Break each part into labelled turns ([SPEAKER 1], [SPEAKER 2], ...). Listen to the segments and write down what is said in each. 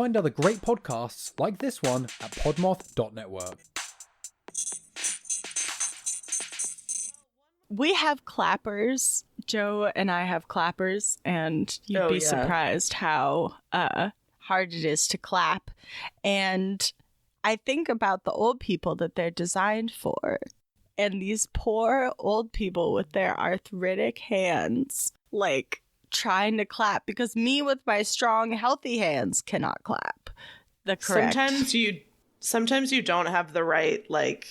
[SPEAKER 1] find other great podcasts like this one at podmoth.network.
[SPEAKER 2] We have clappers. Joe and I have clappers, and you'd be surprised how hard it is to clap. And I think about the old people that they're designed for. And these poor old people with their arthritic hands, like, trying to clap. Because me with my strong, healthy hands cannot clap. The correct.
[SPEAKER 3] Sometimes you don't have the right, like,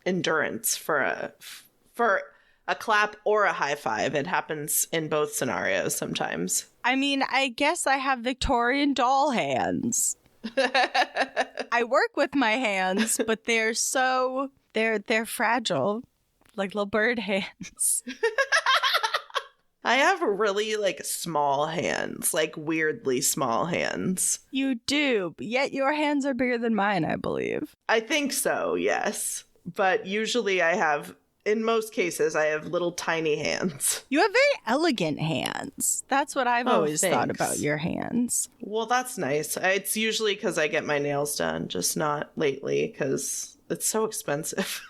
[SPEAKER 3] endurance for a clap or a high five. It happens in both scenarios sometimes.
[SPEAKER 2] I mean, I guess I have Victorian doll hands. I work with my hands, but they're fragile, like little bird hands.
[SPEAKER 3] I have really, like, small hands, like weirdly small hands.
[SPEAKER 2] You do, but yet your hands are bigger than mine, I believe.
[SPEAKER 3] I think so, yes. But usually in most cases, I have little tiny hands.
[SPEAKER 2] You have very elegant hands. That's what I've always thought about your hands.
[SPEAKER 3] Well, that's nice. It's usually because I get my nails done, just not lately because it's so expensive.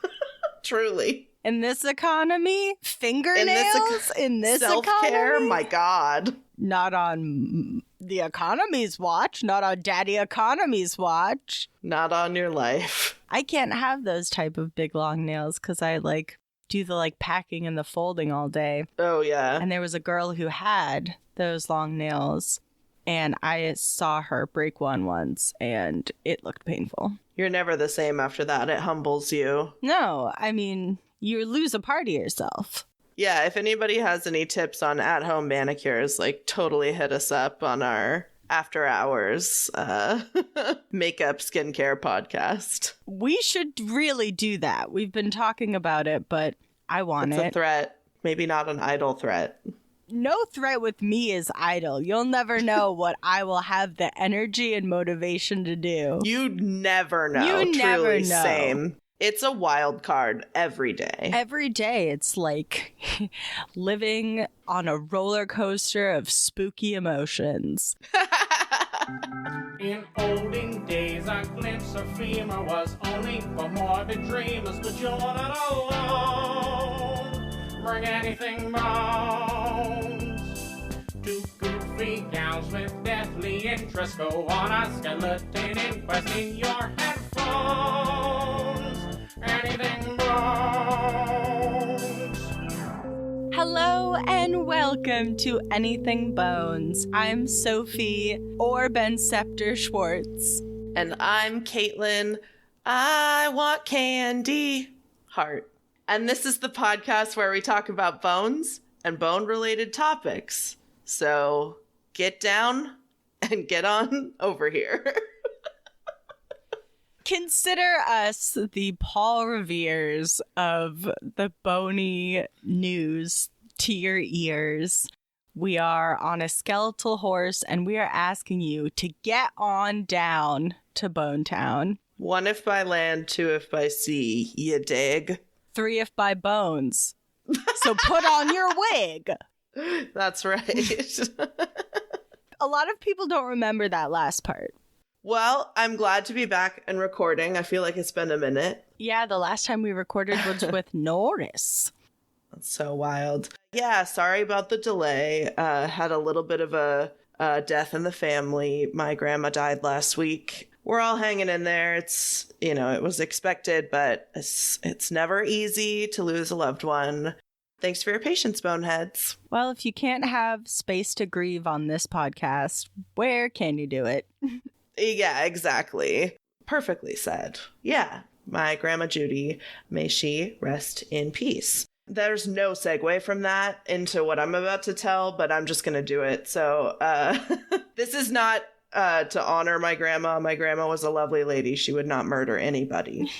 [SPEAKER 3] Truly.
[SPEAKER 2] In this economy? Fingernails? In this
[SPEAKER 3] self-care?
[SPEAKER 2] economy?
[SPEAKER 3] My God.
[SPEAKER 2] Not on the economy's watch. Not on Daddy Economy's watch.
[SPEAKER 3] Not on your life.
[SPEAKER 2] I can't have those type of big long nails because I do the packing and the folding all day.
[SPEAKER 3] Oh, yeah.
[SPEAKER 2] And there was a girl who had those long nails, and I saw her break one once, and it looked painful.
[SPEAKER 3] You're never the same after that. It humbles you.
[SPEAKER 2] No, I mean, you lose a part of yourself.
[SPEAKER 3] Yeah, if anybody has any tips on at-home manicures, totally hit us up on our after hours makeup skincare podcast.
[SPEAKER 2] We should really do that. We've been talking about it, but I want
[SPEAKER 3] It's a threat. Maybe not an idle threat.
[SPEAKER 2] No threat with me is idle. You'll never know what I will have the energy and motivation to do.
[SPEAKER 3] You never know.
[SPEAKER 2] You never know.
[SPEAKER 3] Same. It's a wild card every day.
[SPEAKER 2] Every day, it's like living on a roller coaster of spooky emotions.
[SPEAKER 4] In olden days, a glimpse of femur was only for morbid dreamers, but you're not alone. Bring anything bones. Two goofy gals with deathly interest go on a skeleton inquest in your headphones. Anything bones.
[SPEAKER 2] Hello and welcome to Anything Bones. I'm Sophie or Ben Scepter Schwartz.
[SPEAKER 3] And I'm Katelyn. I want candy. Heart. And this is the podcast where we talk about bones and bone-related topics. So get down and get on over here.
[SPEAKER 2] Consider us the Paul Reveres of the bony news to your ears. We are on a skeletal horse, and we are asking you to get on down to Bone Town.
[SPEAKER 3] 1 if by land, 2 if by sea, you dig?
[SPEAKER 2] 3 if by bones. So put on your wig.
[SPEAKER 3] That's right.
[SPEAKER 2] A lot of people don't remember that last part.
[SPEAKER 3] Well, I'm glad to be back and recording. I feel like it's been a minute.
[SPEAKER 2] Yeah, the last time we recorded was with Norris.
[SPEAKER 3] That's so wild. Yeah, sorry about the delay. Had a little bit of a death in the family. My grandma died last week. We're all hanging in there. It's, it was expected, but it's never easy to lose a loved one. Thanks for your patience, boneheads.
[SPEAKER 2] Well, if you can't have space to grieve on this podcast, where can you do it?
[SPEAKER 3] Yeah, exactly. Perfectly said. Yeah, my Grandma Judy, may she rest in peace. There's no segue from that into what I'm about to tell, but I'm just going to do it. So this is not to honor my grandma. My grandma was a lovely lady. She would not murder anybody.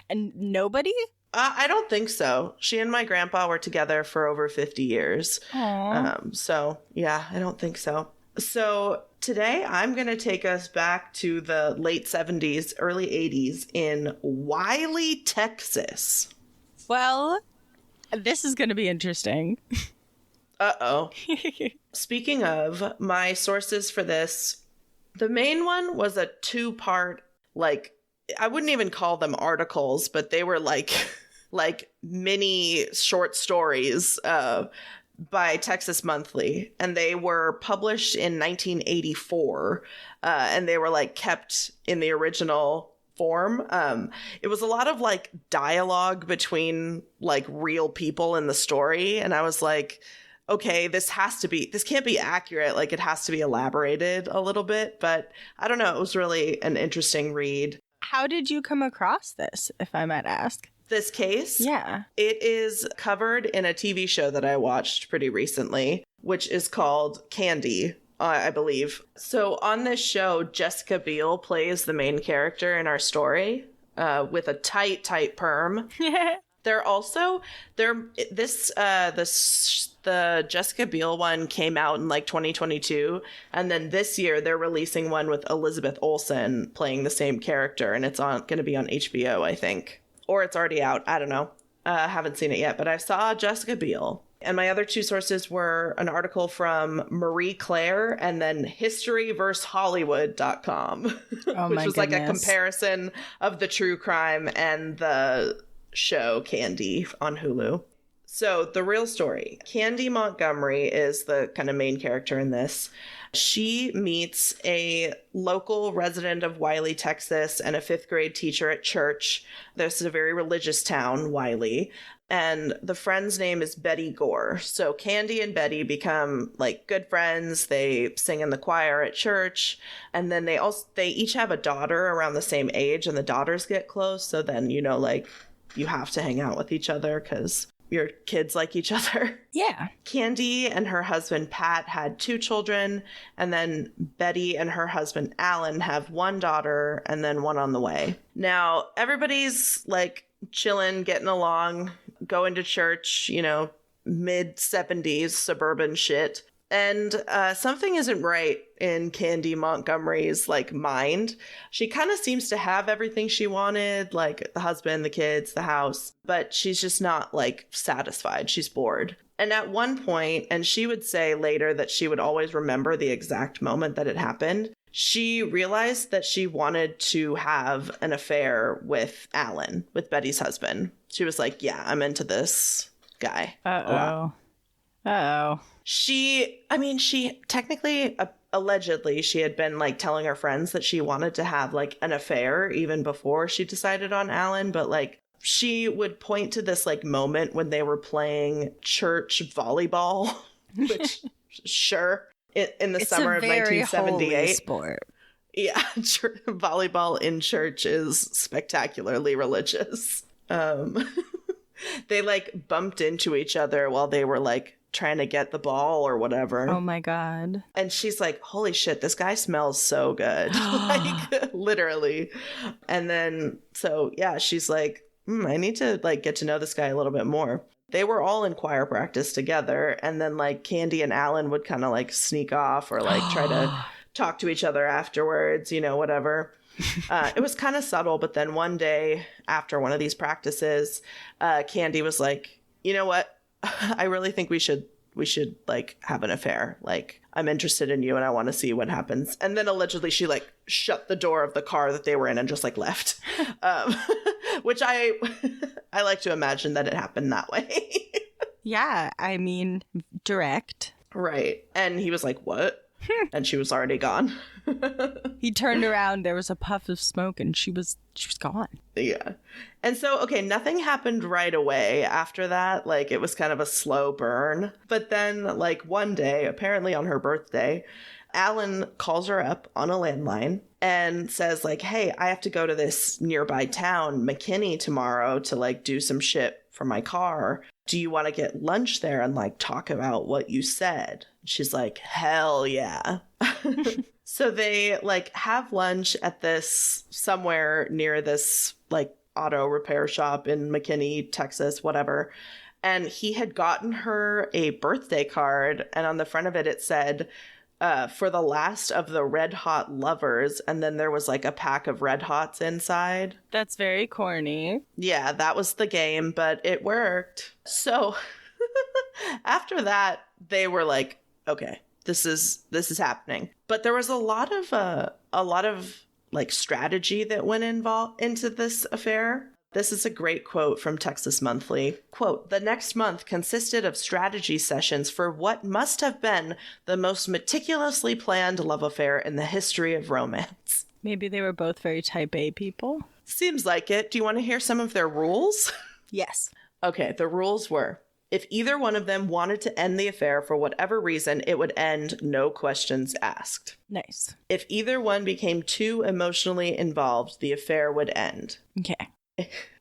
[SPEAKER 2] And nobody?
[SPEAKER 3] I don't think so. She and my grandpa were together for over 50 years. So, yeah, I don't think so. So today I'm going to take us back to the late 70s, early 80s in Wiley, Texas.
[SPEAKER 2] Well, this is going to be interesting.
[SPEAKER 3] Uh-oh. Speaking of, my sources for this The main one was a 2-part, like, I wouldn't even call them articles, but they were like mini short stories by Texas Monthly, and they were published in 1984, and they were like kept in the original form. It was a lot of like dialogue between like real people in the story, and I was like, okay, this can't be accurate. Like, it has to be elaborated a little bit, but I don't know. It was really an interesting read.
[SPEAKER 2] How did you come across this, if I might ask?
[SPEAKER 3] This case?
[SPEAKER 2] Yeah.
[SPEAKER 3] It is covered in a TV show that I watched pretty recently, which is called Candy, I believe. So on this show, Jessica Biel plays the main character in our story with a tight perm. The Jessica Biel one came out in like 2022, and then this year they're releasing one with Elizabeth Olsen playing the same character, and it's going to be on HBO, I think, or it's already out. I don't know. Haven't seen it yet, but I saw Jessica Biel. And my other 2 sources were an article from Marie Claire and then historyversehollywood.com, which was like a comparison of the true crime and the show Candy on Hulu. So the real story. Candy Montgomery is the kind of main character in this. She meets a local resident of Wiley, Texas, and a 5th grade teacher at church. This is a very religious town, Wiley. And the friend's name is Betty Gore. So Candy and Betty become like good friends. They sing in the choir at church. And then they each have a daughter around the same age, and the daughters get close. So then, you know, like, you have to hang out with each other because your kids like each other.
[SPEAKER 2] Yeah.
[SPEAKER 3] Candy and her husband Pat had 2 children, and then Betty and her husband Alan have 1 daughter and then 1 on the way. Now, everybody's like chilling, getting along, going to church, you know, mid-70s suburban shit. And something isn't right in Candy Montgomery's like mind. She kind of seems to have everything she wanted, like the husband, the kids, the house, but she's just not like satisfied. She's bored. And at one point, and she would say later that she would always remember the exact moment that it happened, she realized that she wanted to have an affair with Alan, with Betty's husband. She was like, yeah, I'm into this guy. She technically, allegedly, she had been like telling her friends that she wanted to have like an affair even before she decided on Alan. But like, she would point to this like moment when they were playing church volleyball, which sure, in the summer of 1978.
[SPEAKER 2] Sport.
[SPEAKER 3] Yeah, volleyball in church is spectacularly religious. They like bumped into each other while they were like trying to get the ball or whatever.
[SPEAKER 2] Oh my God.
[SPEAKER 3] And she's like, holy shit, this guy smells so good. Like, literally. And then, so yeah, she's like, I need to like get to know this guy a little bit more. They were all in choir practice together. And then like Candy and Alan would kind of like sneak off or like try to talk to each other afterwards, you know, whatever. It was kind of subtle. But then one day after one of these practices, Candy was like, you know what? I really think we should like have an affair. Like, I'm interested in you and I want to see what happens. And then allegedly she like shut the door of the car that they were in and just like left. Which I like to imagine that it happened that way.
[SPEAKER 2] Yeah, I mean, direct.
[SPEAKER 3] Right. And he was like, what? And she was already gone.
[SPEAKER 2] He turned around, there was a puff of smoke, and she was gone.
[SPEAKER 3] Yeah. And so, okay, nothing happened right away after that. Like, it was kind of a slow burn. But then, like, one day, apparently on her birthday, Alan calls her up on a landline and says, like, hey, I have to go to this nearby town, McKinney, tomorrow to, like, do some shit for my car. Do you want to get lunch there and, like, talk about what you said? She's like, hell yeah. So they like have lunch at this somewhere near this like auto repair shop in McKinney, Texas, whatever. And he had gotten her a birthday card. And on the front of it, it said, for the last of the Red Hot lovers. And then there was like a pack of Red Hots inside.
[SPEAKER 2] That's very corny.
[SPEAKER 3] Yeah, that was the game, but it worked. So after that, they were like, okay, this is happening. But there was a lot of like strategy that went into this affair. This is a great quote from Texas Monthly. Quote, "The next month consisted of strategy sessions for what must have been the most meticulously planned love affair in the history of romance."
[SPEAKER 2] Maybe they were both very type A people.
[SPEAKER 3] Seems like it. Do you want to hear some of their rules?
[SPEAKER 2] Yes.
[SPEAKER 3] Okay, the rules were, if either one of them wanted to end the affair for whatever reason, it would end, no questions asked.
[SPEAKER 2] Nice.
[SPEAKER 3] If either one became too emotionally involved, the affair would end.
[SPEAKER 2] Okay.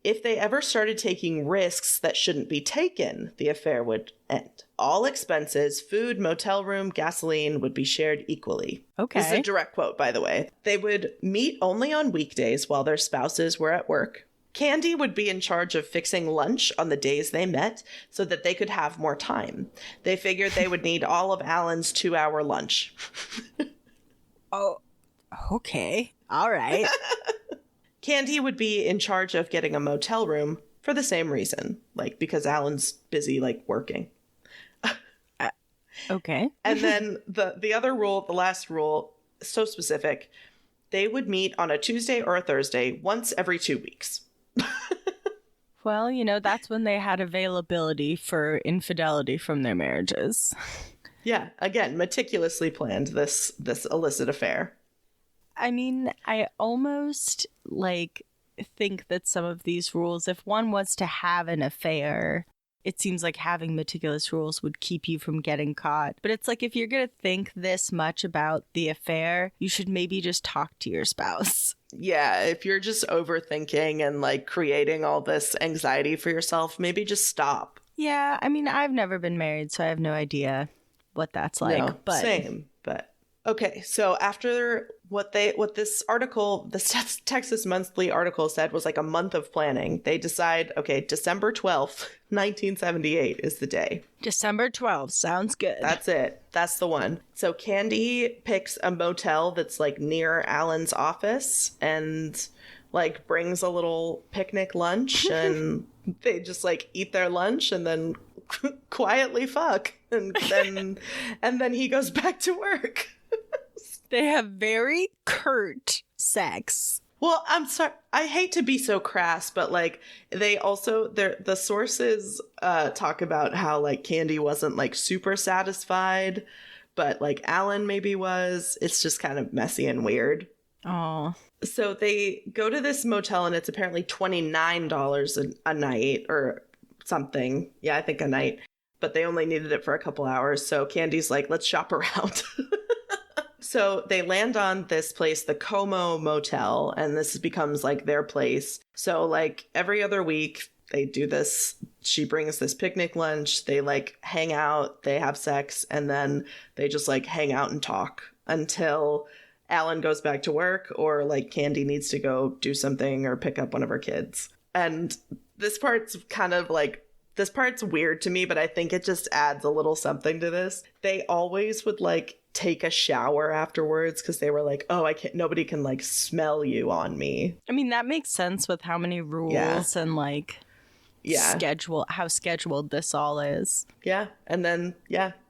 [SPEAKER 3] If they ever started taking risks that shouldn't be taken, the affair would end. All expenses, food, motel room, gasoline would be shared equally.
[SPEAKER 2] Okay.
[SPEAKER 3] This is a direct quote, by the way. They would meet only on weekdays while their spouses were at work. Candy would be in charge of fixing lunch on the days they met so that they could have more time. They figured they would need all of Alan's 2-hour lunch.
[SPEAKER 2] Oh, okay. All right.
[SPEAKER 3] Candy would be in charge of getting a motel room for the same reason, like because Alan's busy, like, working.
[SPEAKER 2] Okay.
[SPEAKER 3] And then the other rule, the last rule, so specific, they would meet on a Tuesday or a Thursday once every 2 weeks.
[SPEAKER 2] Well, you know, that's when they had availability for infidelity from their marriages.
[SPEAKER 3] Yeah, again, meticulously planned this illicit affair.
[SPEAKER 2] I mean, I almost, like, think that some of these rules, if one was to have an affair, it seems like having meticulous rules would keep you from getting caught. But it's like, if you're going to think this much about the affair, you should maybe just talk to your spouse.
[SPEAKER 3] Yeah, if you're just overthinking and, like, creating all this anxiety for yourself, maybe just stop.
[SPEAKER 2] Yeah, I mean, I've never been married, so I have no idea what that's like.
[SPEAKER 3] No,
[SPEAKER 2] but
[SPEAKER 3] same, but... Okay, so after what this article, the Texas Monthly article said was like a month of planning, they decide, okay, December 12th, 1978 is the day.
[SPEAKER 2] December 12th, sounds good.
[SPEAKER 3] That's it. That's the one. So Candy picks a motel that's like near Alan's office and like brings a little picnic lunch and they just like eat their lunch and then quietly fuck. And then he goes back to work.
[SPEAKER 2] They have very curt sex.
[SPEAKER 3] Well, I'm sorry. I hate to be so crass, but like they also the sources talk about how like Candy wasn't like super satisfied, but like Alan maybe was. It's just kind of messy and weird.
[SPEAKER 2] Oh.
[SPEAKER 3] So they go to this motel and it's apparently $29 a night or something. Yeah, I think a night. But they only needed it for a couple hours. So Candy's like, let's shop around. So they land on this place, the Como Motel, and this becomes like their place. So like every other week they do this. She brings this picnic lunch. They like hang out, they have sex, and then they just like hang out and talk until Alan goes back to work or like Candy needs to go do something or pick up one of her kids. And this part's weird to me, but I think it just adds a little something to this. They always would like take a shower afterwards because they were like, oh, nobody can like smell you on me.
[SPEAKER 2] I mean, that makes sense with how many rules and like how scheduled this all is.
[SPEAKER 3] And then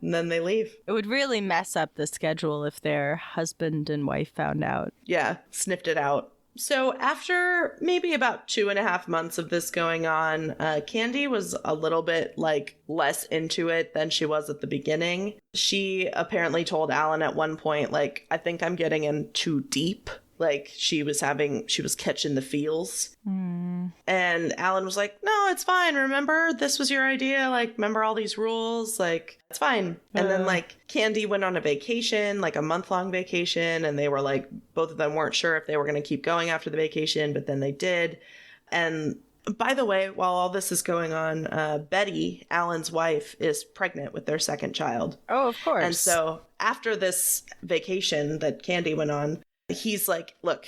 [SPEAKER 3] they leave.
[SPEAKER 2] It would really mess up the schedule if their husband and wife found out.
[SPEAKER 3] Yeah, sniffed it out. So after maybe about 2.5 months of this going on, Candy was a little bit like less into it than she was at the beginning. She apparently told Alan at one point, like, I think I'm getting in too deep. Like she was catching the feels. And Alan was like, no, it's fine. Remember, this was your idea. Like, remember all these rules? Like, it's fine. And then like Candy went on a vacation, like a month-long vacation. And they were like, both of them weren't sure if they were going to keep going after the vacation, but then they did. And by the way, while all this is going on, Betty, Alan's wife, is pregnant with their second child.
[SPEAKER 2] Oh, of course.
[SPEAKER 3] And so after this vacation that Candy went on, he's like, look,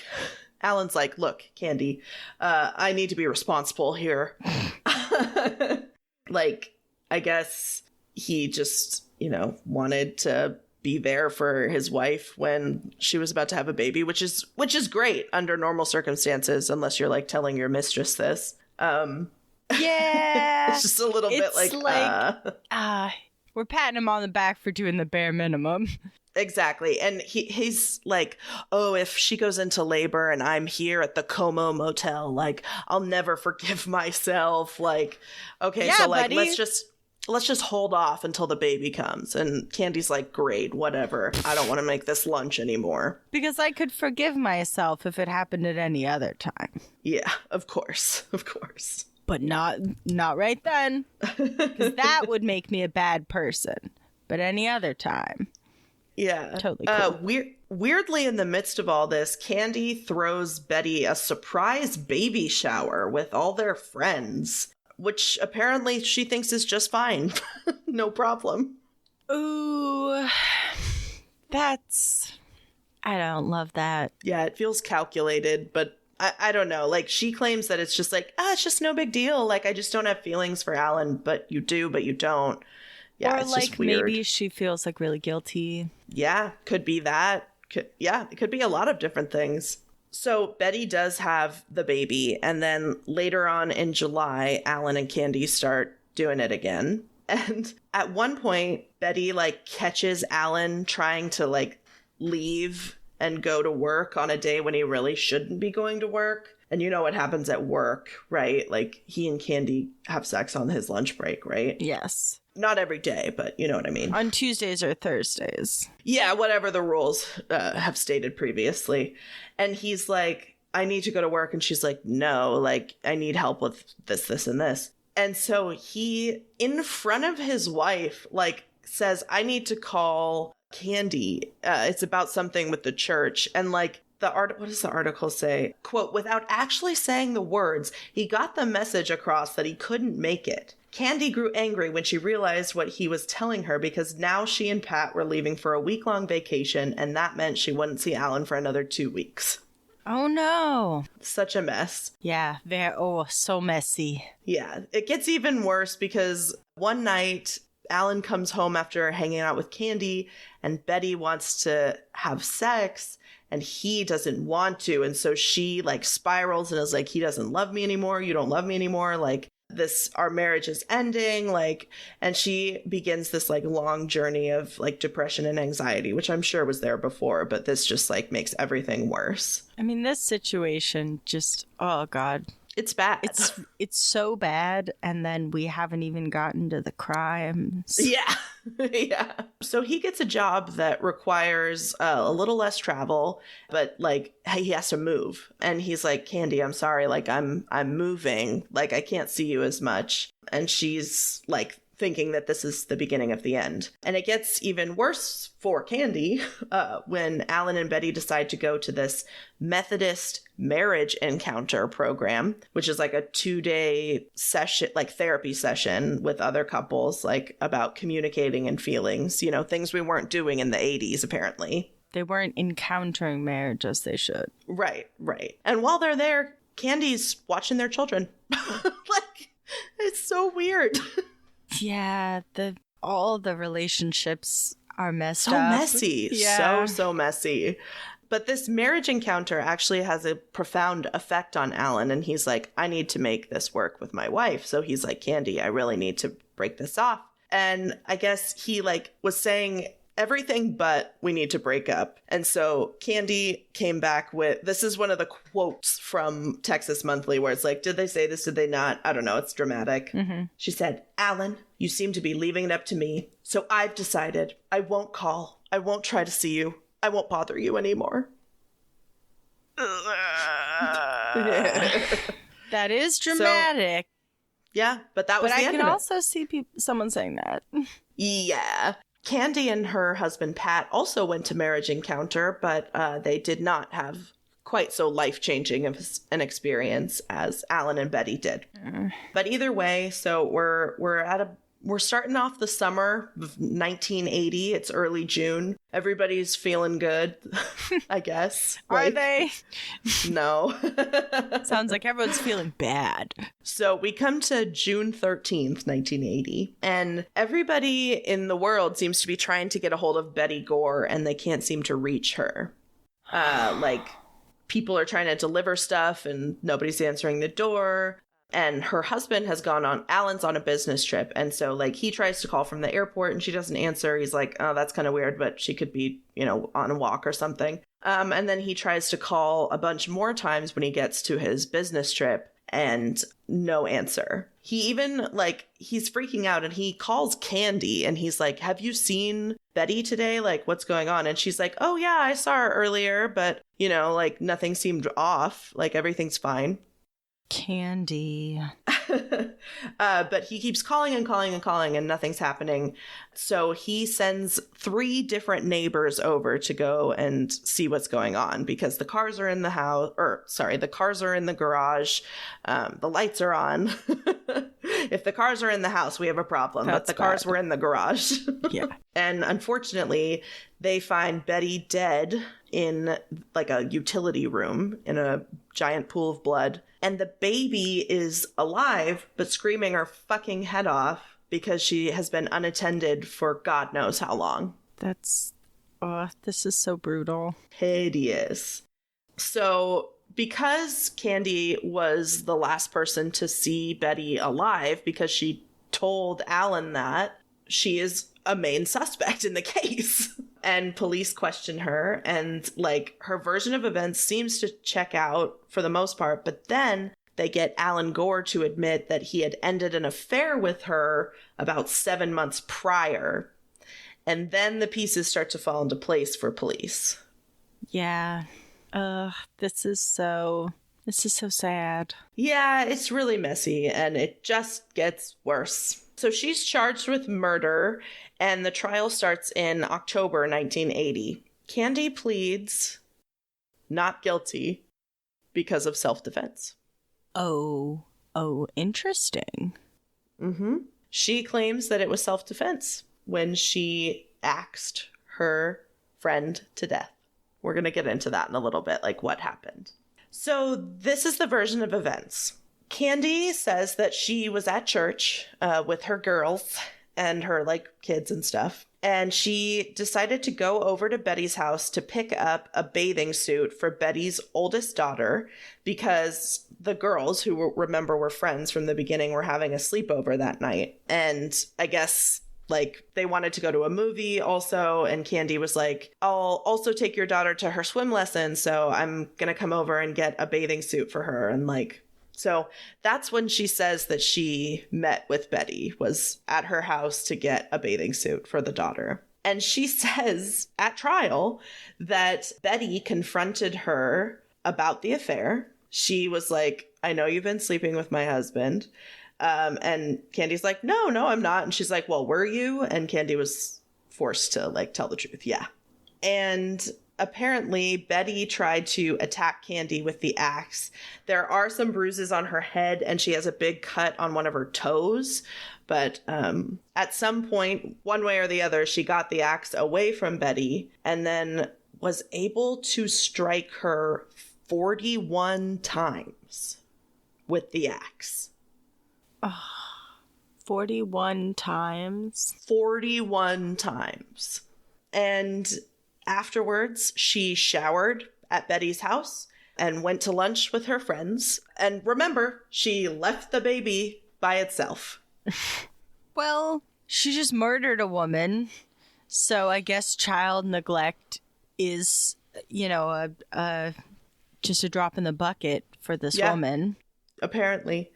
[SPEAKER 3] Alan's like, look, Candy, I need to be responsible here. Like, I guess he just, wanted to be there for his wife when she was about to have a baby, which is great under normal circumstances, unless you're like telling your mistress this.
[SPEAKER 2] Yeah.
[SPEAKER 3] It's just a little bit like
[SPEAKER 2] We're patting him on the back for doing the bare minimum.
[SPEAKER 3] Exactly. And he's like, oh, if she goes into labor and I'm here at the Como Motel, like, I'll never forgive myself. Like, okay,
[SPEAKER 2] yeah,
[SPEAKER 3] so like,
[SPEAKER 2] buddy.
[SPEAKER 3] let's just hold off until the baby comes. And Candy's like, great, whatever. I don't want to make this lunch anymore.
[SPEAKER 2] Because I could forgive myself if it happened at any other time.
[SPEAKER 3] Yeah, of course. Of course.
[SPEAKER 2] But not right then. Because that would make me a bad person. But any other time.
[SPEAKER 3] Yeah.
[SPEAKER 2] Totally cool.
[SPEAKER 3] Weirdly, in the midst of all this, Candy throws Betty a surprise baby shower with all their friends, which apparently she thinks is just fine. No problem.
[SPEAKER 2] Ooh, I don't love that.
[SPEAKER 3] Yeah, it feels calculated, but I don't know. Like, she claims that it's just like, it's just no big deal. Like, I just don't have feelings for Alan, but you do, but you don't. Yeah,
[SPEAKER 2] or
[SPEAKER 3] it's
[SPEAKER 2] like
[SPEAKER 3] just weird.
[SPEAKER 2] maybe she feels like really guilty.
[SPEAKER 3] Yeah, could be that. It could be a lot of different things. So Betty does have the baby, and then later on in July, Alan and Candy start doing it again. And at one point, Betty like catches Alan trying to like leave and go to work on a day when he really shouldn't be going to work. And you know what happens at work, right? Like, he and Candy have sex on his lunch break, right?
[SPEAKER 2] Yes.
[SPEAKER 3] Not every day, but you know what I mean.
[SPEAKER 2] On Tuesdays or Thursdays.
[SPEAKER 3] Yeah, whatever the rules have stated previously. And he's like, I need to go to work. And she's like, no, like, I need help with this, this, and this. And so he, in front of his wife, like, says, I need to call Candy. It's about something with the church. And like, what does the article say? Quote, without actually saying the words, he got the message across that he couldn't make it. Candy grew angry when she realized what he was telling her because now she and Pat were leaving for a week-long vacation, and that meant she wouldn't see Alan for another 2 weeks.
[SPEAKER 2] Oh, no.
[SPEAKER 3] Such a mess.
[SPEAKER 2] Yeah, so messy.
[SPEAKER 3] Yeah, it gets even worse because one night, Alan comes home after hanging out with Candy, and Betty wants to have sex, and he doesn't want to. And so she like spirals and is like, he doesn't love me anymore. You don't love me anymore. Like, our marriage is ending. Like, and she begins this like long journey of like depression and anxiety, which I'm sure was there before, but this just like makes everything worse.
[SPEAKER 2] I mean, this situation just, oh God.
[SPEAKER 3] It's bad.
[SPEAKER 2] It's so bad, and then we haven't even gotten to the crimes.
[SPEAKER 3] Yeah. Yeah. So he gets a job that requires a little less travel, but like he has to move. And he's like, Candy, I'm sorry, like I'm moving. Like, I can't see you as much. And she's like thinking that this is the beginning of the end. And it gets even worse for Candy when Alan and Betty decide to go to this Methodist marriage encounter program, which is like a 2-day session, like therapy session with other couples, like about communicating and feelings, you know, things we weren't doing in the 80s, apparently.
[SPEAKER 2] They weren't encountering marriage as they should.
[SPEAKER 3] Right. And while they're there, Candy's watching their children. Like, it's so weird.
[SPEAKER 2] Yeah, all the relationships are messed up.
[SPEAKER 3] So messy.
[SPEAKER 2] Yeah.
[SPEAKER 3] So messy. But this marriage encounter actually has a profound effect on Alan. And he's like, I need to make this work with my wife. So he's like, Candy, I really need to break this off. And I guess he like was saying everything but we need to break up. And so Candy came back with, this is one of the quotes from Texas Monthly where it's like, did they say this? Did they not? I don't know. It's dramatic. Mm-hmm. She said, Alan, you seem to be leaving it up to me. So I've decided I won't call. I won't try to see you. I won't bother you anymore.
[SPEAKER 2] That is dramatic.
[SPEAKER 3] So, yeah, but that was the end of it.
[SPEAKER 2] But I can also see someone saying that.
[SPEAKER 3] Yeah. Candy and her husband, Pat, also went to marriage encounter, but they did not have quite so life-changing of an experience as Alan and Betty did. But either way, so we're starting off the summer of 1980. It's early June. Everybody's feeling good, I guess.
[SPEAKER 2] Are they?
[SPEAKER 3] No.
[SPEAKER 2] Sounds like everyone's feeling bad.
[SPEAKER 3] So we come to June 13th, 1980, and everybody in the world seems to be trying to get a hold of Betty Gore, and they can't seem to reach her. Like, people are trying to deliver stuff, and nobody's answering the door. And her husband has gone on, Alan's on a business trip. And so like he tries to call from the airport and she doesn't answer. He's like, oh, that's kind of weird, but she could be, you know, on a walk or something. And then he tries to call a bunch more times when he gets to his business trip and no answer. He even like, he's freaking out and he calls Candy and he's like, have you seen Betty today? Like, what's going on? And she's like, oh yeah, I saw her earlier, but you know, like nothing seemed off. Like everything's fine.
[SPEAKER 2] Candy.
[SPEAKER 3] But he keeps calling and calling and calling and nothing's happening. So he sends 3 different neighbors over to go and see what's going on because the cars are in the house, or sorry, the cars are in the garage. The lights are on. If the cars are in the house, we have a problem. But the cars were in the garage.
[SPEAKER 2] Yeah.
[SPEAKER 3] And unfortunately, they find Betty dead in like a utility room in a giant pool of blood. And the baby is alive, but screaming her fucking head off because she has been unattended for God knows how long.
[SPEAKER 2] This is so brutal.
[SPEAKER 3] Hideous. So because Candy was the last person to see Betty alive, because she told Alan that, she is a main suspect in the case. And police question her, and like her version of events seems to check out for the most part, but then they get Alan Gore to admit that he had ended an affair with her about 7 months prior. And then the pieces start to fall into place for police.
[SPEAKER 2] Yeah. This is so sad.
[SPEAKER 3] Yeah, it's really messy and it just gets worse. So she's charged with murder and the trial starts in October 1980. Candy pleads not guilty because of self-defense.
[SPEAKER 2] Oh, interesting.
[SPEAKER 3] Mm-hmm. She claims that it was self-defense when she axed her friend to death. We're going to get into that in a little bit, like what happened. So this is the version of events. Candy says that she was at church with her girls and her like kids and stuff. And she decided to go over to Betty's house to pick up a bathing suit for Betty's oldest daughter because the girls, who remember were friends from the beginning, were having a sleepover that night. And I guess like they wanted to go to a movie also. And Candy was like, I'll also take your daughter to her swim lesson. So I'm going to come over and get a bathing suit for her. And like, so that's when she says that she met with Betty, was at her house to get a bathing suit for the daughter. And she says at trial that Betty confronted her about the affair. She was like, I know you've been sleeping with my husband. And Candy's like, no, I'm not. And she's like, well, were you? And Candy was forced to like tell the truth. Yeah. And apparently Betty tried to attack Candy with the axe. There are some bruises on her head and she has a big cut on one of her toes. But at some point, one way or the other, she got the axe away from Betty and then was able to strike her 41 times with the axe.
[SPEAKER 2] 41 times?
[SPEAKER 3] 41 times. And afterwards, she showered at Betty's house and went to lunch with her friends. And remember, she left the baby by itself.
[SPEAKER 2] Well, she just murdered a woman. So I guess child neglect is, you know, just a drop in the bucket for this woman.
[SPEAKER 3] Apparently.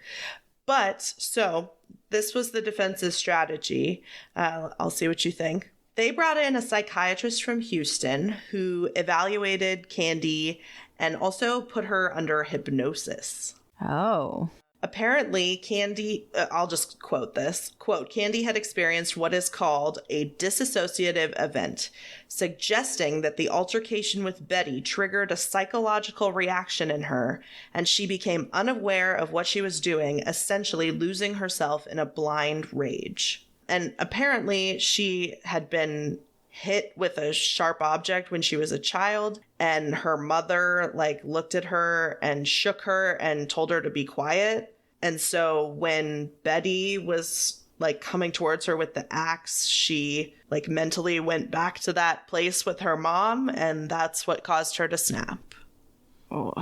[SPEAKER 3] But, so, this was the defense's strategy. I'll see what you think. They brought in a psychiatrist from Houston who evaluated Candy and also put her under hypnosis.
[SPEAKER 2] Oh.
[SPEAKER 3] Apparently, Candy, I'll just quote this, quote, Candy had experienced what is called a dissociative event, suggesting that the altercation with Betty triggered a psychological reaction in her, and she became unaware of what she was doing, essentially losing herself in a blind rage. And apparently, she had been hit with a sharp object when she was a child, and her mother, like, looked at her and shook her and told her to be quiet. And so when Betty was like coming towards her with the axe, she like mentally went back to that place with her mom, and that's what caused her to snap.
[SPEAKER 2] Oh.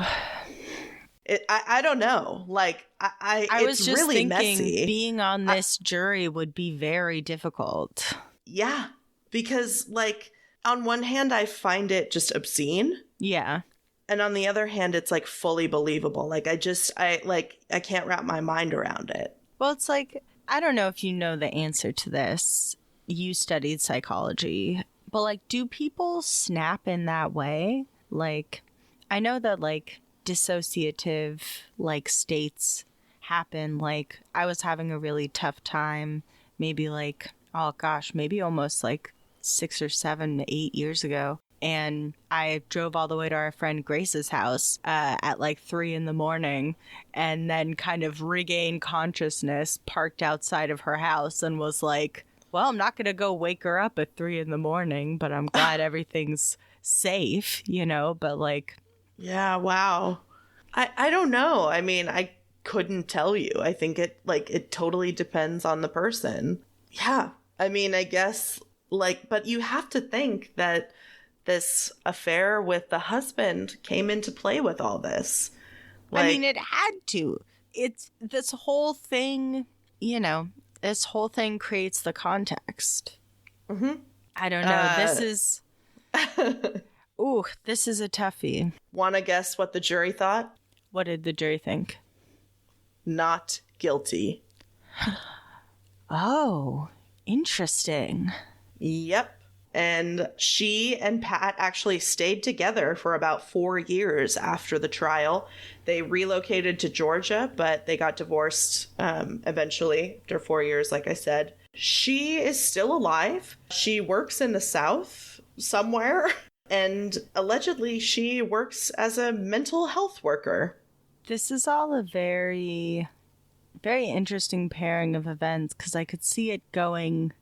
[SPEAKER 3] I don't know. Like,
[SPEAKER 2] I was
[SPEAKER 3] it's
[SPEAKER 2] just
[SPEAKER 3] really
[SPEAKER 2] thinking
[SPEAKER 3] messy.
[SPEAKER 2] being on this jury would be very difficult.
[SPEAKER 3] Yeah, because, like, on one hand, I find it just obscene.
[SPEAKER 2] Yeah.
[SPEAKER 3] And on the other hand, it's, like, fully believable. Like, I can't wrap my mind around it.
[SPEAKER 2] Well, it's like, I don't know if you know the answer to this. You studied psychology. But, like, do people snap in that way? Like, I know that, like, dissociative, like, states happen. Like, I was having a really tough time, maybe, like, oh gosh, maybe almost, like, 6 or 7, 8 years ago. And I drove all the way to our friend Grace's house at like 3 a.m. and then kind of regained consciousness, parked outside of her house and was like, well, I'm not going to go wake her up at 3 a.m, but I'm glad everything's safe, you know, but like.
[SPEAKER 3] Yeah, wow. I don't know. I mean, I couldn't tell you. I think it totally depends on the person. Yeah. I mean, I guess, like, but you have to think that this affair with the husband came into play with all this.
[SPEAKER 2] Like, I mean, it had to. It's this whole thing, you know, this whole thing creates the context.
[SPEAKER 3] Mm-hmm.
[SPEAKER 2] I don't know. This is... Ooh, this is a toughie.
[SPEAKER 3] Want to guess what the jury thought?
[SPEAKER 2] What did the jury think?
[SPEAKER 3] Not guilty.
[SPEAKER 2] Oh, interesting.
[SPEAKER 3] Yep. And she and Pat actually stayed together for about 4 years after the trial. They relocated to Georgia, but they got divorced eventually after 4 years, like I said. She is still alive. She works in the South somewhere. And allegedly, she works as a mental health worker.
[SPEAKER 2] This is all a very, very interesting pairing of events because I could see it going...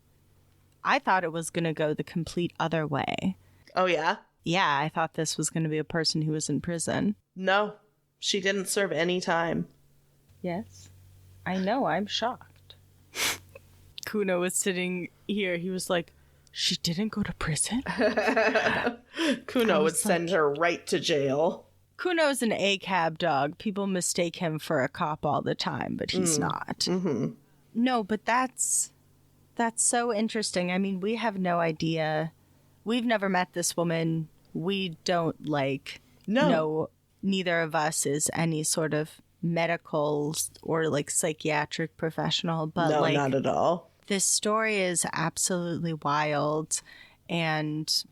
[SPEAKER 2] I thought it was going to go the complete other way.
[SPEAKER 3] Oh, yeah?
[SPEAKER 2] Yeah, I thought this was going to be a person who was in prison.
[SPEAKER 3] No, she didn't serve any time.
[SPEAKER 2] Yes. I know, I'm shocked. Kuno was sitting here. He was like, she didn't go to prison?
[SPEAKER 3] Kuno would send her right to jail.
[SPEAKER 2] Kuno's an ACAB dog. People mistake him for a cop all the time, but he's not.
[SPEAKER 3] Mm-hmm.
[SPEAKER 2] No, but that's so interesting. I mean, we have no idea. We've never met this woman. We don't, like, know. Neither of us is any sort of medical or, like, psychiatric professional. But
[SPEAKER 3] no,
[SPEAKER 2] like,
[SPEAKER 3] not at all.
[SPEAKER 2] This story is absolutely wild. And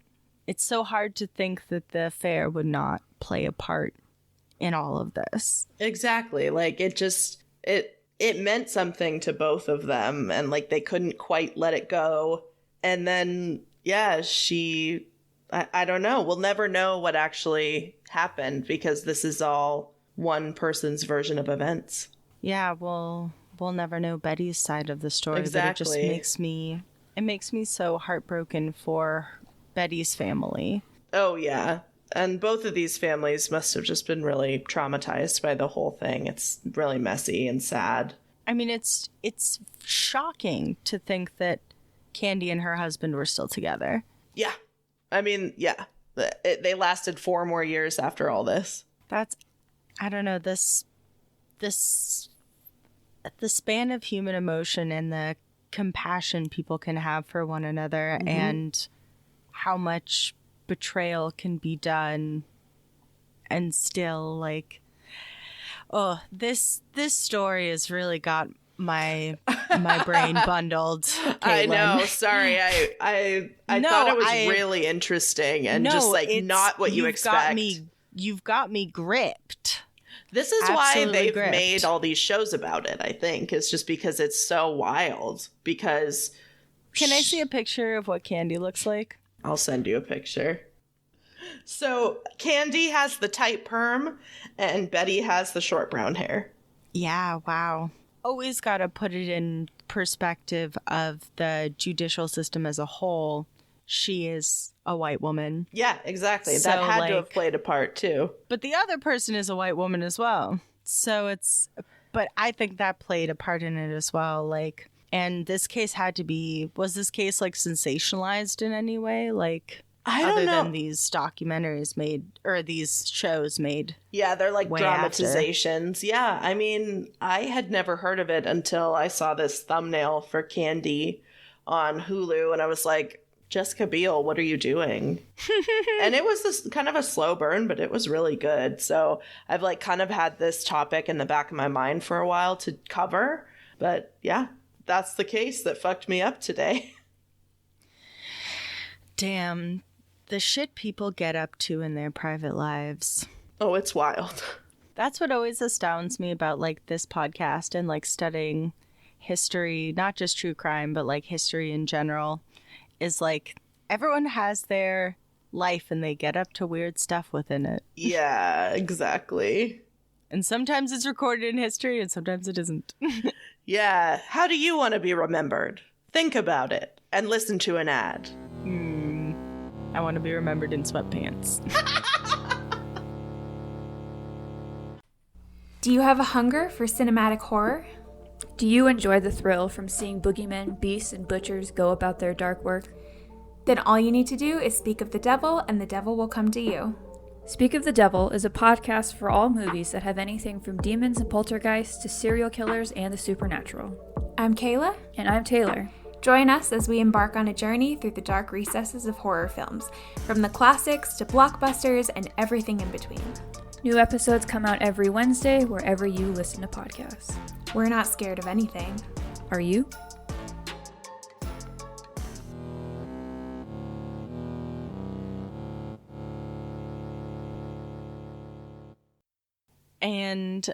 [SPEAKER 2] it's so hard to think that the affair would not play a part in all of this. Exactly.
[SPEAKER 3] Like, it meant something to both of them, and, like, they couldn't quite let it go. And then, yeah, I don't know. We'll never know what actually happened because this is all one person's version of events.
[SPEAKER 2] Yeah, we'll never know Betty's side of the story.
[SPEAKER 3] Exactly.
[SPEAKER 2] But it makes me so heartbroken for Betty's family.
[SPEAKER 3] Oh, yeah. And both of these families must have just been really traumatized by the whole thing. It's really messy and sad.
[SPEAKER 2] I mean, it's shocking to think that Candy and her husband were still together.
[SPEAKER 3] Yeah. I mean, yeah. They lasted 4 more years after all this.
[SPEAKER 2] That's, I don't know, the span of human emotion and the compassion people can have for one another and how much betrayal can be done and still, like, oh, this story has really got my brain bundled, Katelyn.
[SPEAKER 3] I know, sorry. I thought it was really interesting and just, like, not what you expect.
[SPEAKER 2] You've got me gripped.
[SPEAKER 3] This is why they've made all these shows about it, I think. It's just because it's so wild. Because...
[SPEAKER 2] Can I see a picture of what Candy looks like?
[SPEAKER 3] I'll send you a picture. So Candy has the tight perm and Betty has the short brown hair.
[SPEAKER 2] Yeah, wow. Always got to put it in perspective of the judicial system as a whole. She is a white woman.
[SPEAKER 3] Yeah, exactly.
[SPEAKER 2] So,
[SPEAKER 3] that had to have played a part too.
[SPEAKER 2] But the other person is a white woman as well. So but I think that played a part in it as well. Like, and this case was this case, like, sensationalized in any way? Like,
[SPEAKER 3] I don't know.
[SPEAKER 2] Other than these documentaries made, or these shows made.
[SPEAKER 3] Yeah, they're like
[SPEAKER 2] way
[SPEAKER 3] dramatizations.
[SPEAKER 2] After.
[SPEAKER 3] Yeah, I mean, I had never heard of it until I saw this thumbnail for Candy on Hulu, and I was like, Jessica Biel, what are you doing? And it was this kind of a slow burn, but it was really good. So I've like kind of had this topic in the back of my mind for a while to cover. But yeah, that's the case that fucked me up today.
[SPEAKER 2] Damn, the shit people get up to in their private lives.
[SPEAKER 3] Oh, it's wild.
[SPEAKER 2] That's what always astounds me about like this podcast and like studying history, not just true crime, but like history in general, is like everyone has their life and they get up to weird stuff within it.
[SPEAKER 3] Yeah, exactly.
[SPEAKER 2] And sometimes it's recorded in history and sometimes it isn't.
[SPEAKER 3] Yeah. How do you want to be remembered? Think about it and listen to an ad.
[SPEAKER 2] I want to be remembered in sweatpants.
[SPEAKER 5] Do you have a hunger for cinematic horror? Do you enjoy the thrill from seeing boogeymen, beasts, and butchers go about their dark work? Then all you need to do is speak of the devil, and the devil will come to you. Speak of the Devil is a podcast for all movies that have anything from demons and poltergeists to serial killers and the supernatural. I'm Kayla. And I'm Taylor. Join us as we embark on a journey through the dark recesses of horror films, from the classics to blockbusters and everything in between. New episodes come out every Wednesday wherever you listen to podcasts. We're not scared of anything. Are you?
[SPEAKER 2] And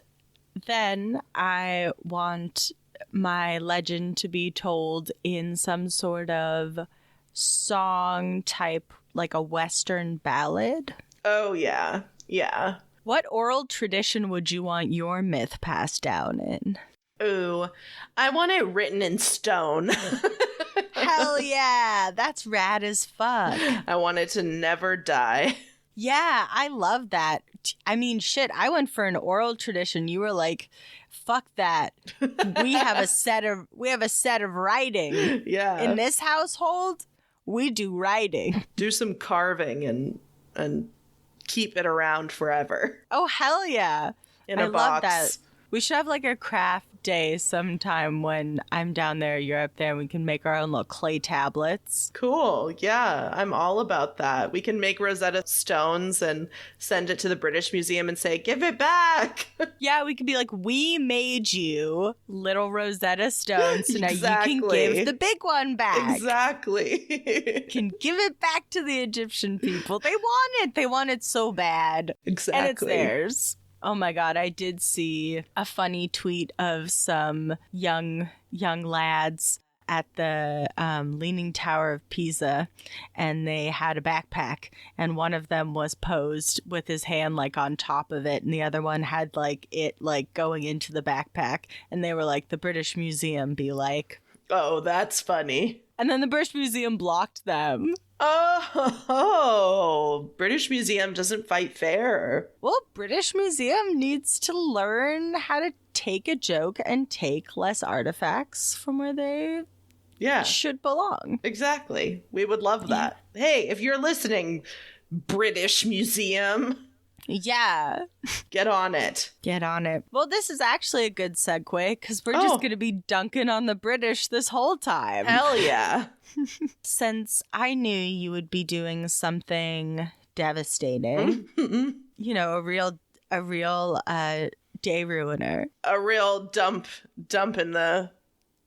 [SPEAKER 2] then I want my legend to be told in some sort of song type, like a Western ballad.
[SPEAKER 3] Oh, yeah. Yeah.
[SPEAKER 2] What oral tradition would you want your myth passed down in?
[SPEAKER 3] Ooh, I want it written in stone.
[SPEAKER 2] Hell yeah, that's rad as fuck.
[SPEAKER 3] I want it to never die.
[SPEAKER 2] Yeah, I love that. I mean, shit, I went for an oral tradition. You were like, fuck that. We have a set of writing.
[SPEAKER 3] Yeah.
[SPEAKER 2] In this household, we do writing.
[SPEAKER 3] Do some carving and keep it around forever.
[SPEAKER 2] Oh, hell yeah.
[SPEAKER 3] In a box.
[SPEAKER 2] Love that. We should have like a craft day sometime when I'm down there, you're up there, and we can make our own little clay tablets.
[SPEAKER 3] Cool. Yeah, I'm all about that. We can make Rosetta Stones and send it to the British Museum and say, give it back.
[SPEAKER 2] Yeah, we could be like, we made you little Rosetta Stones, so now
[SPEAKER 3] Exactly.
[SPEAKER 2] you can give the big one back.
[SPEAKER 3] Exactly.
[SPEAKER 2] Can give it back to the Egyptian people. They want it. They want it so bad.
[SPEAKER 3] Exactly.
[SPEAKER 2] And it's theirs. Oh my God, I did see a funny tweet of some young lads at the Leaning Tower of Pisa, and they had a backpack, and one of them was posed with his hand like on top of it, and the other one had like it like going into the backpack, and they were like, the British Museum be like,
[SPEAKER 3] Oh, that's funny.
[SPEAKER 2] and then the British Museum blocked them.
[SPEAKER 3] Oh, British Museum doesn't fight fair.
[SPEAKER 2] Well, British Museum needs to learn how to take a joke and take less artifacts from where they should belong.
[SPEAKER 3] Exactly. We would love that. Hey, if you're listening, British Museum,
[SPEAKER 2] Yeah.
[SPEAKER 3] get on it.
[SPEAKER 2] Get on it. Well, this is actually a good segue because we're just going to be dunking on the British this whole time.
[SPEAKER 3] Hell yeah.
[SPEAKER 2] Since I knew you would be doing something devastating, you know, a real day ruiner.
[SPEAKER 3] A real dump in the...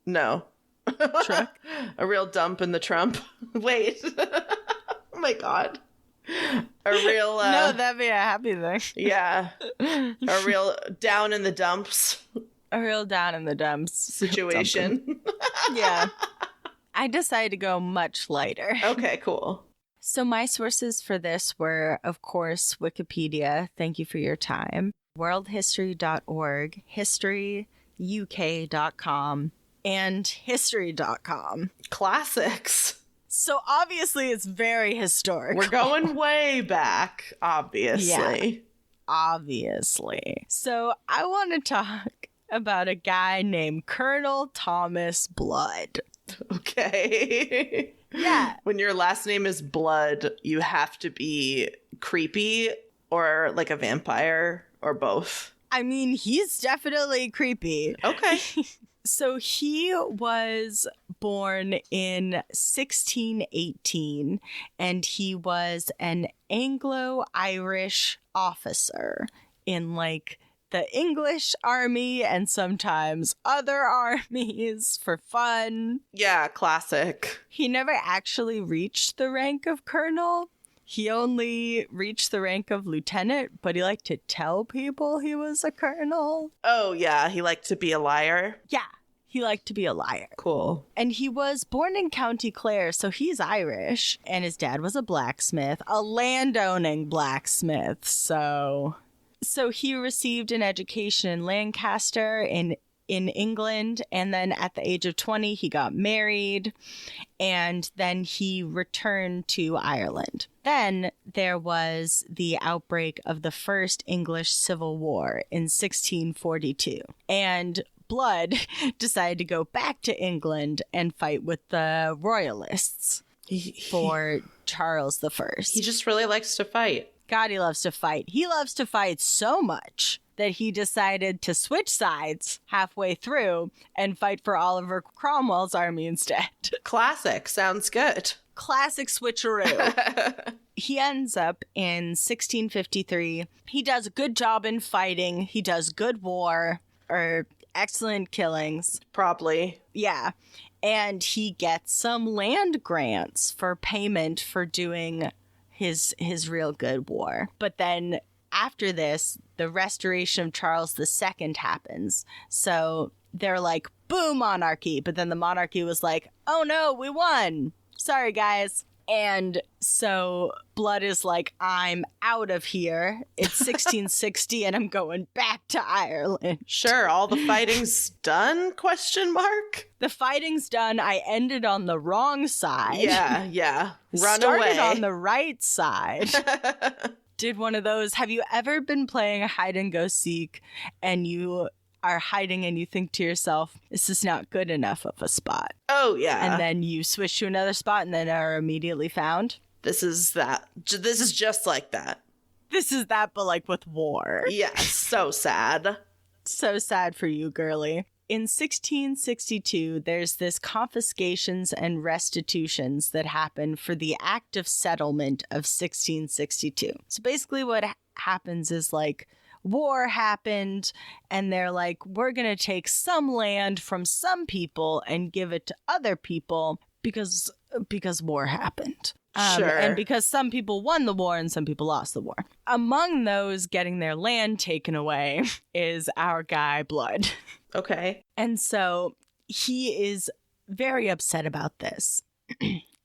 [SPEAKER 3] No.
[SPEAKER 2] Truck?
[SPEAKER 3] A real dump in the Trump. Wait. Oh my God. A real...
[SPEAKER 2] No, that'd be a happy thing.
[SPEAKER 3] Yeah. A real down in the dumps
[SPEAKER 2] A real down in the dumps
[SPEAKER 3] situation.
[SPEAKER 2] Yeah. I decided to go much lighter.
[SPEAKER 3] Okay, cool.
[SPEAKER 2] So my sources for this were, of course, Wikipedia. Thank you for your time. Worldhistory.org, historyuk.com, and history.com.
[SPEAKER 3] Classics.
[SPEAKER 2] So obviously it's very historic.
[SPEAKER 3] We're going way back, obviously.
[SPEAKER 2] Yeah, obviously. So I want to talk about a guy named Colonel Thomas Blood.
[SPEAKER 3] Okay.
[SPEAKER 2] Yeah.
[SPEAKER 3] When your last name is Blood, you have to be creepy or like a vampire or both.
[SPEAKER 2] I mean, he's definitely creepy.
[SPEAKER 3] Okay.
[SPEAKER 2] So he was born in 1618, and he was an Anglo-Irish officer in like the English army and sometimes other armies for fun.
[SPEAKER 3] Yeah, classic.
[SPEAKER 2] He never actually reached the rank of colonel. He only reached the rank of lieutenant, but he liked to tell people he was a colonel.
[SPEAKER 3] Oh, yeah, he liked to be a liar.
[SPEAKER 2] Yeah, he liked to be a liar.
[SPEAKER 3] Cool.
[SPEAKER 2] And he was born in County Clare, so he's Irish. And his dad was a blacksmith, a landowning blacksmith. So he received an education in Lancaster in England, and then at the age of 20 he got married, and then he returned to Ireland. Then there was the outbreak of the First English Civil War in 1642, and Blood decided to go back to England and fight with the royalists for Charles I.
[SPEAKER 3] He just really likes to fight.
[SPEAKER 2] God, he loves to fight. He loves to fight so much that he decided to switch sides halfway through and fight for Oliver Cromwell's army instead.
[SPEAKER 3] Classic. Sounds good.
[SPEAKER 2] Classic switcheroo. He ends up in 1653. He does a good job in fighting. He does good war, or excellent killings.
[SPEAKER 3] Probably.
[SPEAKER 2] Yeah. And he gets some land grants for payment for doing his real good war. But then after this, the restoration of Charles II happens. So they're like, boo, monarchy. But then the monarchy was like, oh no, we won. Sorry, guys. And so Blood is like, I'm out of here. It's 1660 and I'm going back to Ireland.
[SPEAKER 3] Sure, all the fighting's done? Question mark.
[SPEAKER 2] The fighting's done. I ended on the wrong side.
[SPEAKER 3] Yeah. Run
[SPEAKER 2] Started
[SPEAKER 3] away.
[SPEAKER 2] on the right side. Did one of those. Have you ever been playing a hide and go seek and you are hiding and you think to yourself, this is not good enough of a spot?
[SPEAKER 3] Oh, yeah.
[SPEAKER 2] And then you switch to another spot and then are immediately found?
[SPEAKER 3] This is that. This is just like that.
[SPEAKER 2] This is that, but like with war.
[SPEAKER 3] Yeah, so sad.
[SPEAKER 2] So sad for you, girly. In 1662, there's this confiscations and restitutions that happen for the Act of Settlement of 1662. So basically what happens is like war happened and they're like, we're going to take some land from some people and give it to other people because war happened.
[SPEAKER 3] Sure.
[SPEAKER 2] And because some people won the war and some people lost the war. Among those getting their land taken away is our guy, Blood.
[SPEAKER 3] Okay.
[SPEAKER 2] And so he is very upset about this,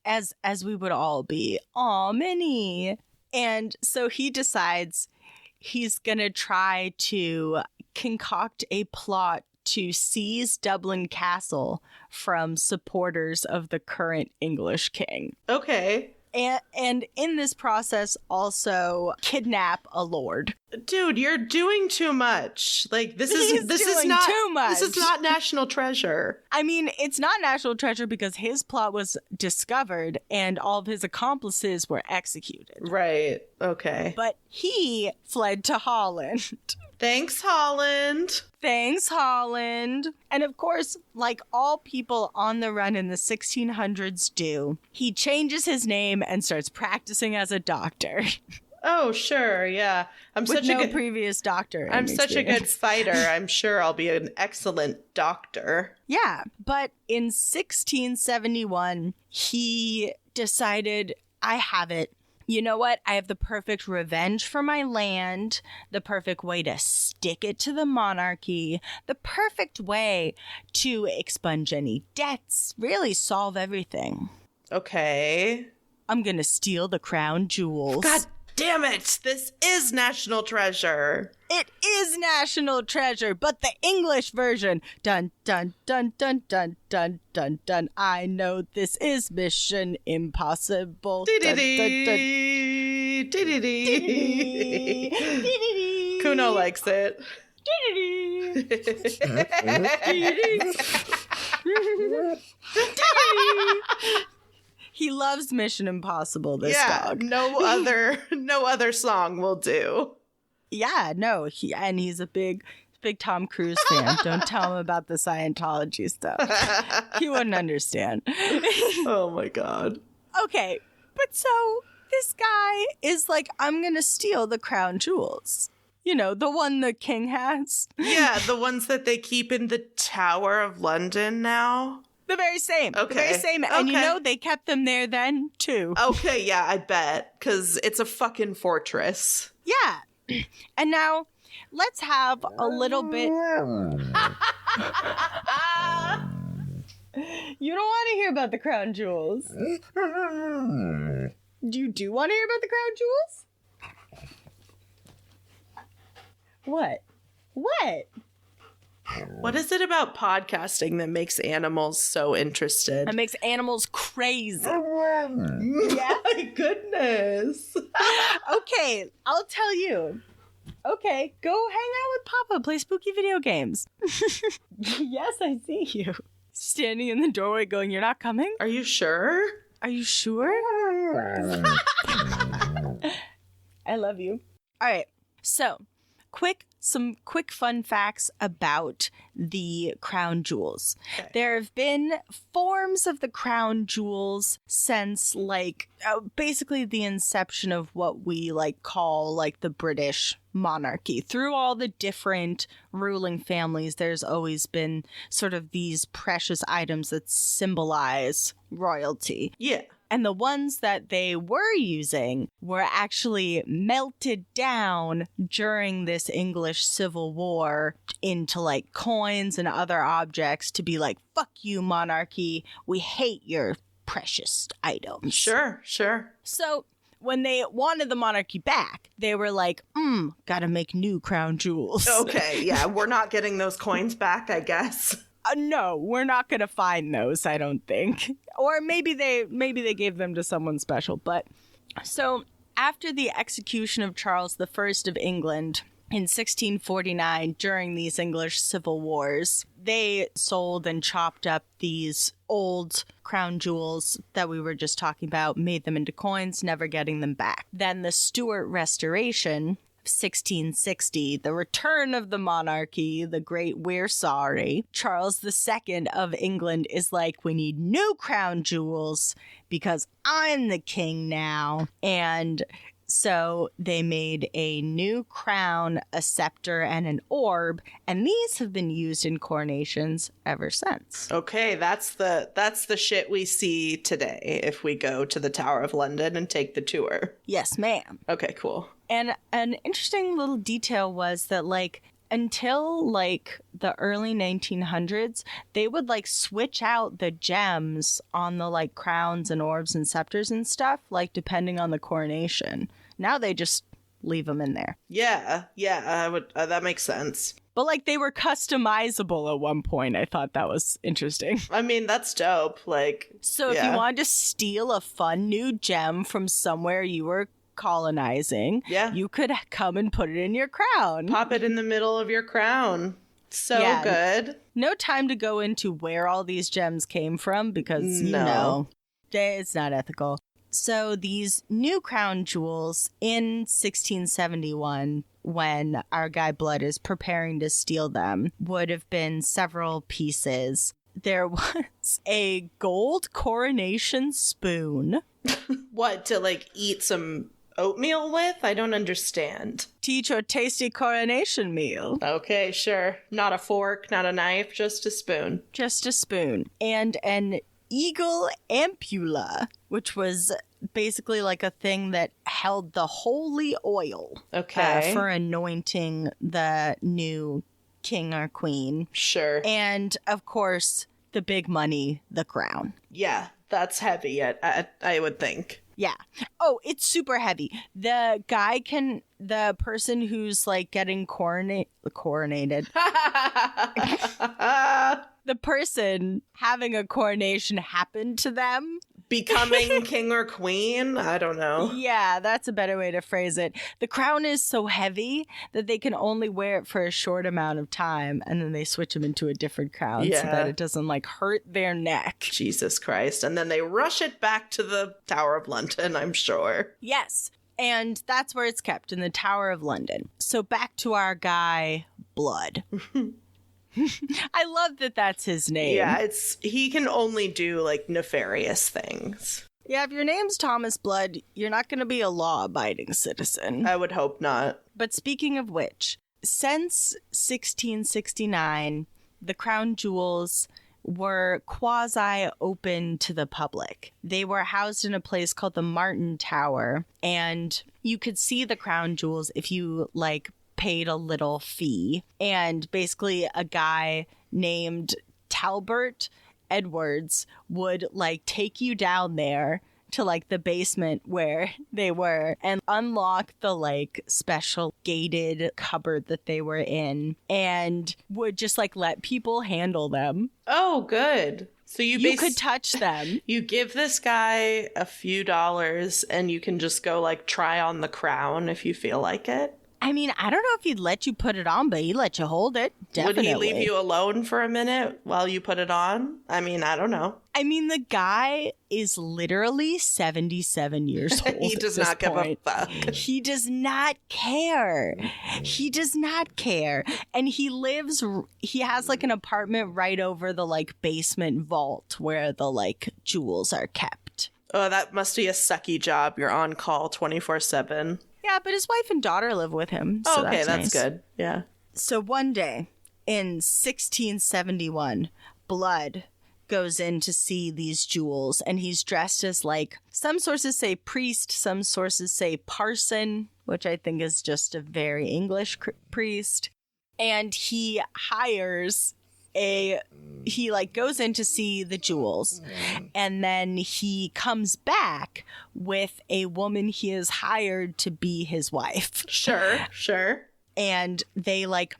[SPEAKER 2] as we would all be. Aw, Minnie. And so he decides he's going to try to concoct a plot to seize Dublin Castle from supporters of the current English king.
[SPEAKER 3] Okay.
[SPEAKER 2] And in this process, also kidnap a lord.
[SPEAKER 3] Dude, you're doing too much. Like this is
[SPEAKER 2] doing
[SPEAKER 3] not
[SPEAKER 2] too much.
[SPEAKER 3] This is not National Treasure.
[SPEAKER 2] I mean, it's not National Treasure because his plot was discovered and all of his accomplices were executed.
[SPEAKER 3] Right. Okay.
[SPEAKER 2] But he fled to Holland.
[SPEAKER 3] Thanks, Holland.
[SPEAKER 2] Thanks, Holland. And of course, like all people on the run in the 1600s do, he changes his name and starts practicing as a doctor.
[SPEAKER 3] Oh, sure, yeah. I'm
[SPEAKER 2] With
[SPEAKER 3] such
[SPEAKER 2] no
[SPEAKER 3] a good
[SPEAKER 2] previous doctor.
[SPEAKER 3] I'm such a good fighter. I'm sure I'll be an excellent doctor.
[SPEAKER 2] Yeah, but in 1671, he decided, I have it. You know what? I have the perfect revenge for my land, the perfect way to stick it to the monarchy, the perfect way to expunge any debts, really solve everything.
[SPEAKER 3] Okay.
[SPEAKER 2] I'm going to steal the crown jewels.
[SPEAKER 3] God damn it! This is National Treasure.
[SPEAKER 2] It is National Treasure, but the English version. Dun, dun, dun, dun, dun, dun, dun, dun. I know this is Mission Impossible. Dun, dun, dun.
[SPEAKER 3] Kuno likes it.
[SPEAKER 2] He loves Mission Impossible, this
[SPEAKER 3] yeah,
[SPEAKER 2] dog.
[SPEAKER 3] no other song will do.
[SPEAKER 2] Yeah, no, he's a big Tom Cruise fan. Don't tell him about the Scientology stuff. He wouldn't understand.
[SPEAKER 3] Oh my God.
[SPEAKER 2] Okay, but so this guy is like, I'm going to steal the crown jewels. You know, the one the king has.
[SPEAKER 3] Yeah, the ones that they keep in the Tower of London now.
[SPEAKER 2] The very same.
[SPEAKER 3] Okay.
[SPEAKER 2] The very same. And you know, they kept them there then, too.
[SPEAKER 3] Okay, yeah, I bet. Because it's a fucking fortress.
[SPEAKER 2] Yeah. And now, let's have a little bit... You don't want to hear about the crown jewels. You do want to hear about the crown jewels? What?
[SPEAKER 3] What is it about podcasting that makes animals so interested?
[SPEAKER 2] That makes animals crazy.
[SPEAKER 3] Yeah. My goodness.
[SPEAKER 2] Okay, I'll tell you. Okay, go hang out with Papa, play spooky video games. Yes, I see you. Standing in the doorway going, you're not coming?
[SPEAKER 3] Are you sure?
[SPEAKER 2] Are you sure? I love you. All right, so some quick fun facts about the crown jewels.
[SPEAKER 3] Okay.
[SPEAKER 2] There have been forms of the crown jewels since basically the inception of what we call the British monarchy. Through all the different ruling families, there's always been sort of these precious items that symbolize royalty.
[SPEAKER 3] Yeah.
[SPEAKER 2] And the ones that they were using were actually melted down during this English Civil War into coins and other objects to be like, fuck you, monarchy. We hate your precious items.
[SPEAKER 3] Sure.
[SPEAKER 2] So when they wanted the monarchy back, they were like, gotta make new crown jewels.
[SPEAKER 3] Okay, yeah, we're not getting those coins back, I guess.
[SPEAKER 2] No, we're not going to find those, I don't think. Or maybe they gave them to someone special. But so after the execution of Charles I of England in 1649 during these English civil wars, they sold and chopped up these old crown jewels that we were just talking about, made them into coins, never getting them back. Then the Stuart Restoration 1660, the return of the monarchy, the great we're sorry. Charles II of England is like, we need new crown jewels because I'm the king now. And so they made a new crown, a scepter, and an orb, and these have been used in coronations ever since.
[SPEAKER 3] Okay, that's the shit we see today if we go to the Tower of London and take the tour.
[SPEAKER 2] Yes, ma'am.
[SPEAKER 3] Okay, cool.
[SPEAKER 2] And an interesting little detail was that until the early 1900s, they would switch out the gems on the crowns and orbs and scepters and stuff, depending on the coronation. Now they just leave them in there.
[SPEAKER 3] Yeah, I would. That makes sense.
[SPEAKER 2] But they were customizable at one point. I thought that was interesting.
[SPEAKER 3] I mean, that's dope.
[SPEAKER 2] So if you wanted to steal a fun new gem from somewhere you were colonizing, you could come and put it in your crown.
[SPEAKER 3] Pop it in the middle of your crown. So good.
[SPEAKER 2] No time to go into where all these gems came from because, it's not ethical. So these new crown jewels in 1671, when our guy Blood is preparing to steal them, would have been several pieces. There was a gold coronation spoon.
[SPEAKER 3] What, to eat some oatmeal with? I don't understand.
[SPEAKER 2] To eat your tasty coronation meal.
[SPEAKER 3] Okay, sure. Not a fork, not a knife, just a spoon.
[SPEAKER 2] Just a spoon. And an eagle ampulla, which was basically a thing that held the holy oil.
[SPEAKER 3] Okay.
[SPEAKER 2] For anointing the new king or queen.
[SPEAKER 3] Sure.
[SPEAKER 2] And, of course, the big money, the crown.
[SPEAKER 3] Yeah, that's heavy, I would think.
[SPEAKER 2] Yeah. Oh, it's super heavy. The person who's getting coronated. The person having a coronation happen to them.
[SPEAKER 3] becoming king or queen. I don't know.
[SPEAKER 2] Yeah, that's a better way to phrase it. The crown is so heavy that they can only wear it for a short amount of time, and then they switch them into a different crown so that it doesn't like hurt their neck.
[SPEAKER 3] Jesus Christ. And then they rush it back to the Tower of London, I'm sure.
[SPEAKER 2] Yes. And that's where it's kept, in the Tower of London. So back to our guy, Blood. I love that that's his name.
[SPEAKER 3] Yeah, he can only do like nefarious things.
[SPEAKER 2] Yeah, if your name's Thomas Blood, you're not going to be a law-abiding citizen.
[SPEAKER 3] I would hope not.
[SPEAKER 2] But speaking of which, since 1669, the crown jewels were quasi-open to the public. They were housed in a place called the Martin Tower, and you could see the crown jewels if you, like, paid a little fee. And basically a guy named Talbot Edwards would, like, take you down there to like the basement where they were and unlock the like special gated cupboard that they were in and would just like let people handle them.
[SPEAKER 3] Oh, good. So
[SPEAKER 2] you could touch them.
[SPEAKER 3] You give this guy a few dollars and you can just go like try on the crown if you feel like it.
[SPEAKER 2] I mean, I don't know if he'd let you put it on, but he'd let you hold it. Definitely.
[SPEAKER 3] Would he leave you alone for a minute while you put it on? I mean, I don't know.
[SPEAKER 2] I mean, the guy is literally 77 years old.
[SPEAKER 3] He does not give a fuck.
[SPEAKER 2] He does not care. He does not care. And he has like an apartment right over the like basement vault where the like jewels are kept.
[SPEAKER 3] Oh, that must be a sucky job. You're on call 24/7.
[SPEAKER 2] Yeah, but his wife and daughter live with him. So
[SPEAKER 3] oh, okay, that's
[SPEAKER 2] nice.
[SPEAKER 3] good. Yeah.
[SPEAKER 2] So one day in 1671, Blood goes in to see these jewels, and he's dressed as like, some sources say priest, some sources say parson, which I think is just a very English priest. And he hires he like goes in to see the jewels, and then he comes back with a woman he has hired to be his wife.
[SPEAKER 3] Sure.
[SPEAKER 2] And they're like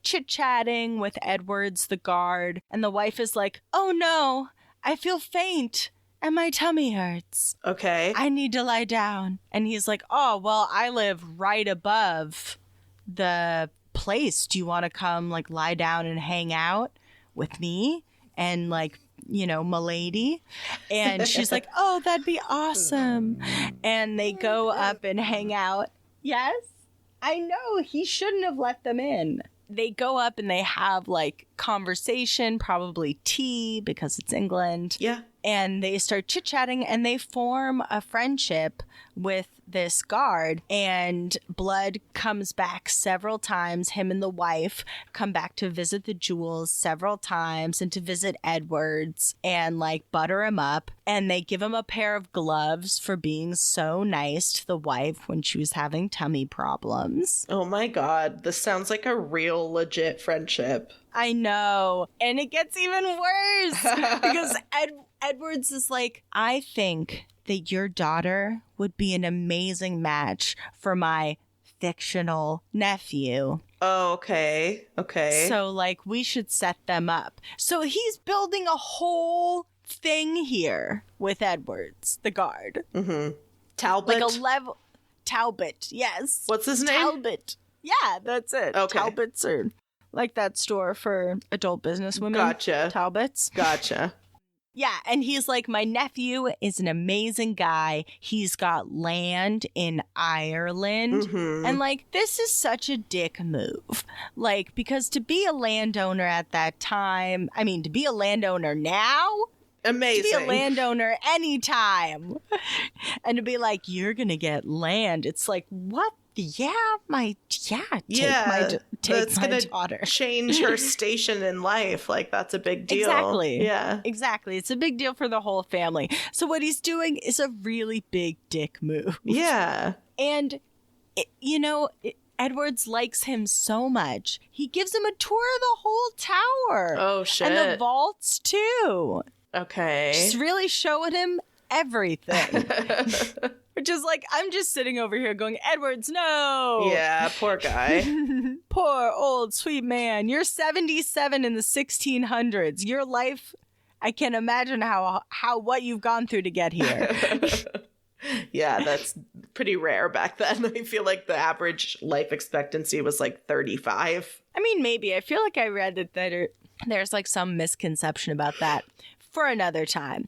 [SPEAKER 2] chit-chatting with Edwards, the guard, and the wife is like, "Oh no, I feel faint and my tummy hurts.
[SPEAKER 3] Okay.
[SPEAKER 2] I need to lie down." And he's like, "Oh, well, I live right above the place. Do you want to come like lie down and hang out with me and like, you know, milady?" And she's like, "Oh, that'd be awesome." And they go up and hang out. Yes, I know, he shouldn't have let them in. They go up and they have like conversation, probably tea because it's England.
[SPEAKER 3] Yeah.
[SPEAKER 2] And they start chit-chatting and they form a friendship with this guard, and Blood comes back several times. Him and the wife come back to visit the jewels several times and to visit Edwards and like butter him up, and they give him a pair of gloves for being so nice to the wife when she was having tummy problems.
[SPEAKER 3] Oh my god, this sounds like a real legit friendship.
[SPEAKER 2] I know. And it gets even worse because Edwards is like, "I think that your daughter would be an amazing match for my fictional nephew."
[SPEAKER 3] Oh, okay.
[SPEAKER 2] So, like, we should set them up. So he's building a whole thing here with Edwards, the guard.
[SPEAKER 3] Mm-hmm. Talbot?
[SPEAKER 2] Like a level... Talbot, yes.
[SPEAKER 3] What's his name?
[SPEAKER 2] Talbot. Yeah, that's it.
[SPEAKER 3] Okay.
[SPEAKER 2] Talbots are like that store for adult businesswomen.
[SPEAKER 3] Gotcha.
[SPEAKER 2] Talbots.
[SPEAKER 3] Gotcha.
[SPEAKER 2] Yeah, and he's like, "My nephew is an amazing guy. He's got land in Ireland."
[SPEAKER 3] Mm-hmm.
[SPEAKER 2] And like, this is such a dick move. Like, because to be a landowner at that time, I mean, to be a landowner now,
[SPEAKER 3] amazing.
[SPEAKER 2] to be a landowner anytime, and to be like, "You're gonna get land." It's like, what? Take my daughter.
[SPEAKER 3] Change her station in life. Like, that's a big deal.
[SPEAKER 2] Exactly.
[SPEAKER 3] Yeah.
[SPEAKER 2] Exactly. It's a big deal for the whole family. So what he's doing is a really big dick move.
[SPEAKER 3] Yeah.
[SPEAKER 2] And, Edwards likes him so much. He gives him a tour of the whole tower.
[SPEAKER 3] Oh, shit.
[SPEAKER 2] And the vaults, too.
[SPEAKER 3] Okay.
[SPEAKER 2] Just really showing him everything. Which is like, I'm just sitting over here going, "Edwards, no."
[SPEAKER 3] Yeah, poor guy.
[SPEAKER 2] Poor old sweet man. You're 77 in the 1600s. Your life I can imagine how what you've gone through to get here.
[SPEAKER 3] Yeah, that's pretty rare back then. I feel like the average life expectancy was like 35.
[SPEAKER 2] I mean, maybe. I feel like I read that there's like some misconception about that for another time.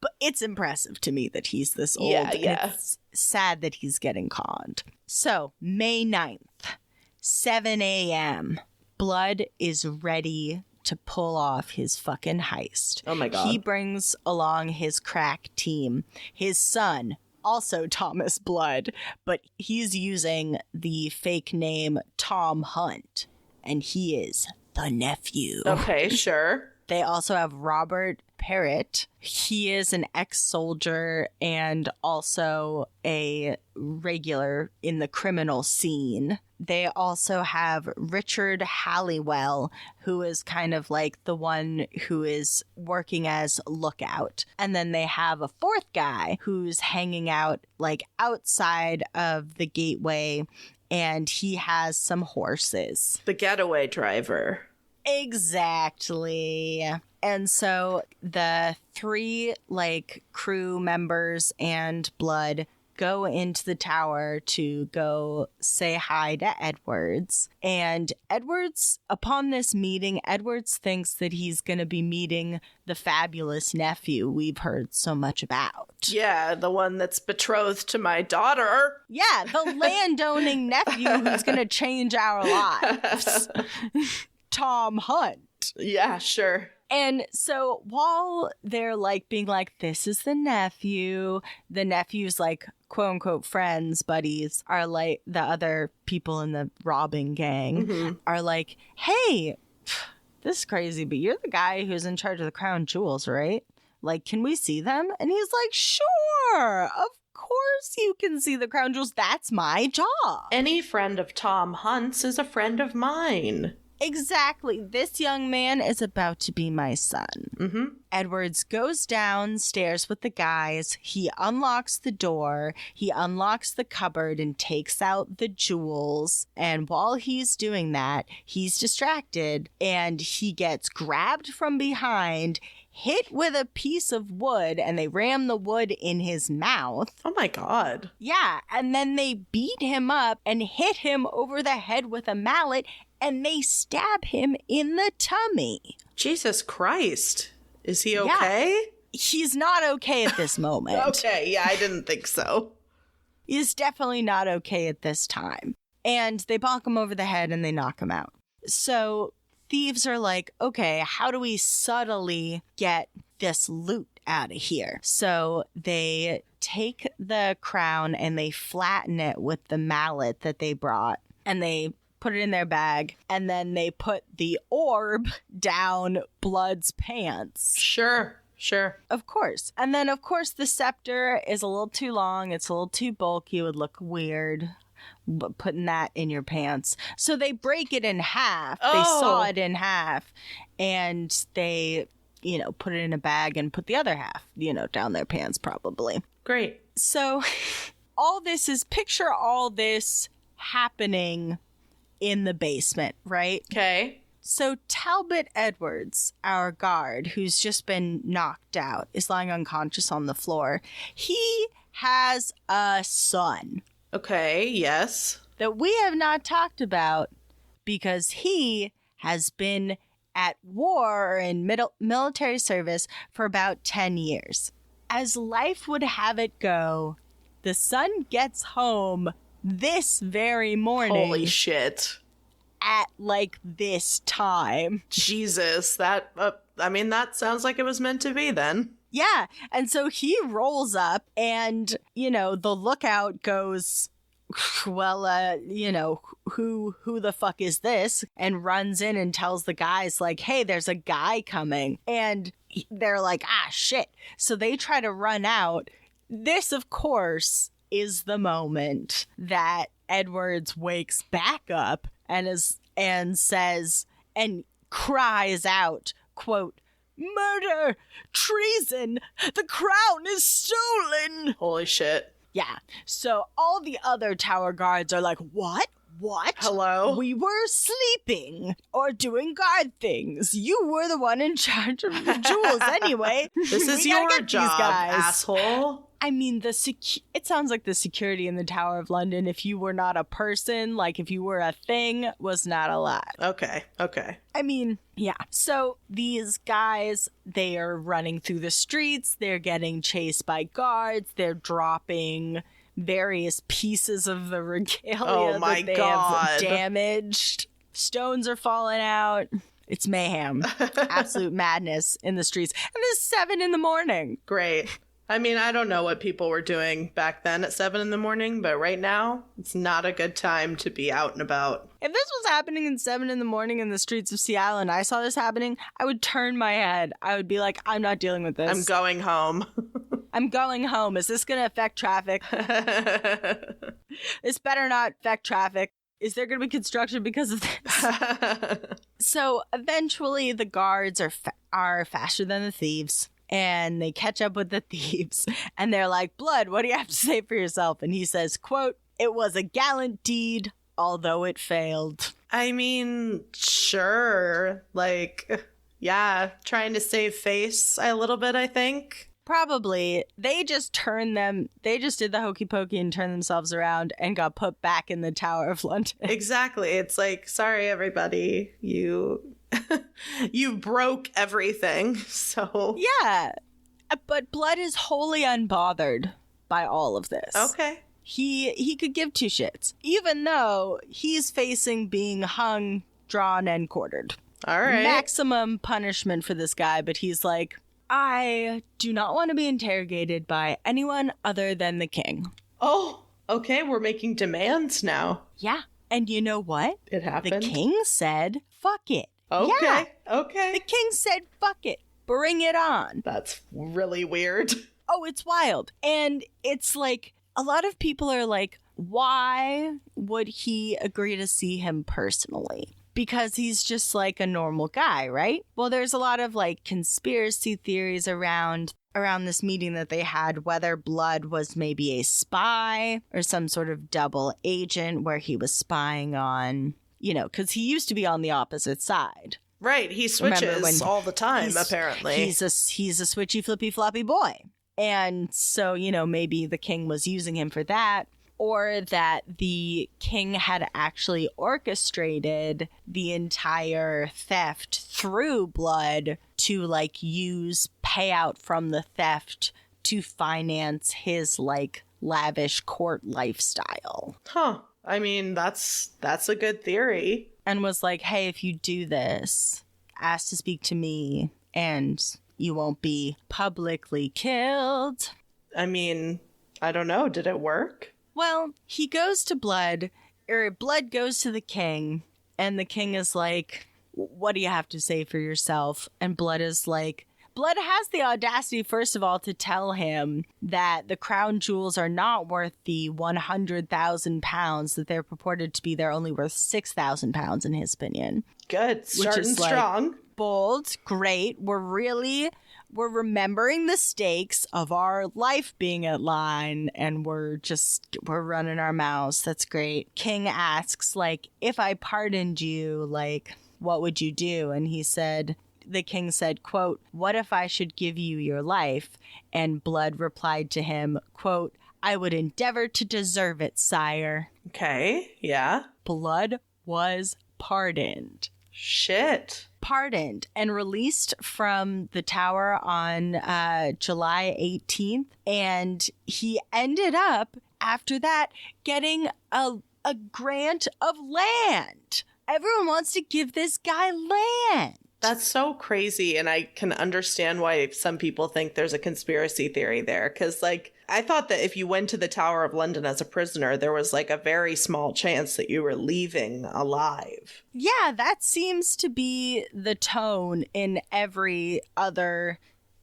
[SPEAKER 2] But it's impressive to me that he's this old.
[SPEAKER 3] Yeah.
[SPEAKER 2] And it's sad that he's getting conned. So, May 9th, 7 a.m., Blood is ready to pull off his fucking heist.
[SPEAKER 3] Oh my God.
[SPEAKER 2] He brings along his crack team, his son, also Thomas Blood, but he's using the fake name Tom Hunt, and he is the nephew.
[SPEAKER 3] Okay, sure.
[SPEAKER 2] They also have Robert Parrott. He is an ex-soldier and also a regular in the criminal scene. They also have Richard Halliwell, who is kind of like the one who is working as lookout. And then they have a fourth guy who's hanging out like outside of the gateway, and he has some horses.
[SPEAKER 3] The getaway driver.
[SPEAKER 2] Exactly. And so the three like crew members and Blood go into the tower to go say hi to Edwards. And Edwards, upon this meeting, Edwards thinks that he's going to be meeting the fabulous nephew we've heard so much about.
[SPEAKER 3] Yeah, the one that's betrothed to my daughter.
[SPEAKER 2] Yeah, the landowning nephew who's going to change our lives. Tom Hunt.
[SPEAKER 3] Yeah, sure.
[SPEAKER 2] And so while they're like being like, this is the nephew's like quote unquote friends, buddies are like the other people in the robbing gang are like, hey, this is crazy, but you're the guy who's in charge of the crown jewels, right? Like, can we see them? And he's like, sure, of course you can see the crown jewels. That's my job.
[SPEAKER 3] Any friend of Tom Hunt's is a friend of mine.
[SPEAKER 2] Exactly. This young man is about to be my son. Edwards goes downstairs with the guys. He unlocks the door. He unlocks the cupboard and takes out the jewels. And while he's doing that, he's distracted and he gets grabbed from behind, hit with a piece of wood, and they ram the wood in his mouth.
[SPEAKER 3] Oh my God.
[SPEAKER 2] Yeah. And then they beat him up and hit him over the head with a mallet, and they stab him in the tummy.
[SPEAKER 3] Jesus Christ. Is he okay?
[SPEAKER 2] Yeah. He's not okay at this moment.
[SPEAKER 3] Okay, yeah, I didn't think so.
[SPEAKER 2] He's definitely not okay at this time. And they bonk him over the head and they knock him out. So thieves are like, okay, how do we subtly get this loot out of here? So they take the crown and they flatten it with the mallet that they brought, and they put it in their bag, and then they put the orb down Blood's pants.
[SPEAKER 3] Sure.
[SPEAKER 2] Of course. And then, of course, the scepter is a little too long. It's a little too bulky. It would look weird putting that in your pants. So they break it in half.
[SPEAKER 3] Oh.
[SPEAKER 2] They saw it in half, and they, put it in a bag and put the other half, down their pants probably.
[SPEAKER 3] Great.
[SPEAKER 2] So picture all this happening in the basement, right?
[SPEAKER 3] Okay.
[SPEAKER 2] So Talbot Edwards, our guard, who's just been knocked out, is lying unconscious on the floor. He has a son.
[SPEAKER 3] Okay, yes.
[SPEAKER 2] That we have not talked about because he has been at war or in military service for about 10 years. As life would have it go, the son gets home this very morning.
[SPEAKER 3] Holy shit.
[SPEAKER 2] At like this time.
[SPEAKER 3] Jesus, that sounds like it was meant to be then.
[SPEAKER 2] Yeah, and so he rolls up and, the lookout goes, well, who the fuck is this? And runs in and tells the guys like, hey, there's a guy coming. And they're like, ah, shit. So they try to run out. This, of course, is the moment that Edwards wakes back up and says and cries out, quote, murder, treason, the crown is stolen.
[SPEAKER 3] Holy shit.
[SPEAKER 2] Yeah. So all the other tower guards are like, what? What?
[SPEAKER 3] Hello?
[SPEAKER 2] We were sleeping or doing guard things. You were the one in charge of the jewels anyway.
[SPEAKER 3] This is
[SPEAKER 2] We gotta
[SPEAKER 3] your
[SPEAKER 2] get these
[SPEAKER 3] job,
[SPEAKER 2] guys.
[SPEAKER 3] asshole.
[SPEAKER 2] I mean, it sounds like the security in the Tower of London, if you were not a person, like if you were a thing, was not allowed.
[SPEAKER 3] Okay.
[SPEAKER 2] I mean, yeah. So these guys, they are running through the streets. They're getting chased by guards. They're dropping various pieces of the regalia that they have damaged. Stones are falling out. It's mayhem. Absolute madness in the streets. And it's 7 a.m.
[SPEAKER 3] Great. I mean, I don't know what people were doing back then at 7 a.m, but right now, it's not a good time to be out and about.
[SPEAKER 2] If this was happening at 7 a.m. in the streets of Seattle and I saw this happening, I would turn my head. I would be like, I'm not dealing with this.
[SPEAKER 3] I'm going home.
[SPEAKER 2] I'm going home. Is this going to affect traffic? This better not affect traffic. Is there going to be construction because of this? So eventually the guards are faster than the thieves. And they catch up with the thieves. And they're like, Blood, what do you have to say for yourself? And he says, quote, "It was a gallant deed, although it failed."
[SPEAKER 3] I mean, sure. Like, yeah, trying to save face a little bit, I think.
[SPEAKER 2] Probably. They just did the hokey pokey and turned themselves around and got put back in the Tower of London.
[SPEAKER 3] Exactly. It's like, sorry, everybody. You broke everything. So
[SPEAKER 2] yeah. But Blood is wholly unbothered by all of this.
[SPEAKER 3] Okay.
[SPEAKER 2] He could give two shits, even though he's facing being hung, drawn, and quartered.
[SPEAKER 3] All right.
[SPEAKER 2] Maximum punishment for this guy, but he's like, I do not want to be interrogated by anyone other than the king.
[SPEAKER 3] Oh, okay. We're making demands now.
[SPEAKER 2] Yeah. And you know what?
[SPEAKER 3] It happened.
[SPEAKER 2] The king said, fuck it.
[SPEAKER 3] Okay.
[SPEAKER 2] Yeah.
[SPEAKER 3] Okay.
[SPEAKER 2] The king said, fuck it. Bring it on.
[SPEAKER 3] That's really weird.
[SPEAKER 2] Oh, it's wild. And it's like, a lot of people are like, why would he agree to see him personally? Because he's just like a normal guy, right? Well, there's a lot of like conspiracy theories around this meeting that they had, whether Blood was maybe a spy or some sort of double agent where he was spying on, because he used to be on the opposite side.
[SPEAKER 3] Right. He switches all the time, apparently.
[SPEAKER 2] He's a switchy, flippy, floppy boy. And so, maybe the king was using him for that. Or that the king had actually orchestrated the entire theft through Blood to like use payout from the theft to finance his like lavish court lifestyle.
[SPEAKER 3] Huh. I mean, that's a good theory.
[SPEAKER 2] And was like, hey, if you do this, ask to speak to me and you won't be publicly killed.
[SPEAKER 3] I mean, I don't know. Did it work?
[SPEAKER 2] Well, he goes to Blood goes to the king, and the king is like, what do you have to say for yourself? And Blood is like, Blood has the audacity, first of all, to tell him that the crown jewels are not worth the 100,000 pounds that they're purported to be. They're only worth 6,000 pounds in his opinion.
[SPEAKER 3] Good. Starting strong.
[SPEAKER 2] Like, bold. Great. We're remembering the stakes of our life being at line, and we're running our mouths. That's great. King asks, like, if I pardoned you, like, what would you do? And the king said, quote, what if I should give you your life? And Blood replied to him, quote, I would endeavor to deserve it, sire.
[SPEAKER 3] Okay. Yeah.
[SPEAKER 2] Blood was pardoned.
[SPEAKER 3] Shit.
[SPEAKER 2] Pardoned and released from the tower on July 18th. And he ended up, after that, getting a grant of land. Everyone wants to give this guy land.
[SPEAKER 3] That's so crazy. And I can understand why some people think there's a conspiracy theory there. Because, like, I thought that if you went to the Tower of London as a prisoner, there was like a very small chance that you were leaving alive.
[SPEAKER 2] Yeah, that seems to be the tone in every other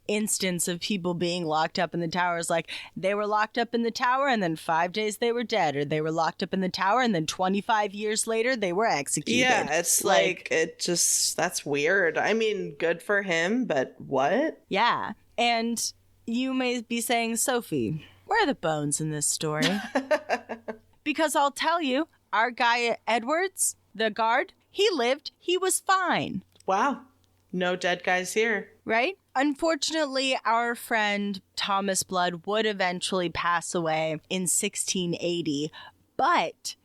[SPEAKER 2] instance of people being locked up in the towers. Like, they were locked up in the tower and then 5 days they were dead, or they were locked up in the tower and then 25 years later they were executed.
[SPEAKER 3] Yeah, it's like that's weird. I mean, good for him, but what?
[SPEAKER 2] Yeah. And you may be saying, Sophie, where are the bones in this story? Because I'll tell you, our guy Edwards, the guard, he lived. He was fine.
[SPEAKER 3] Wow. No dead guys here.
[SPEAKER 2] Right? Unfortunately, our friend Thomas Blood would eventually pass away in 1680, but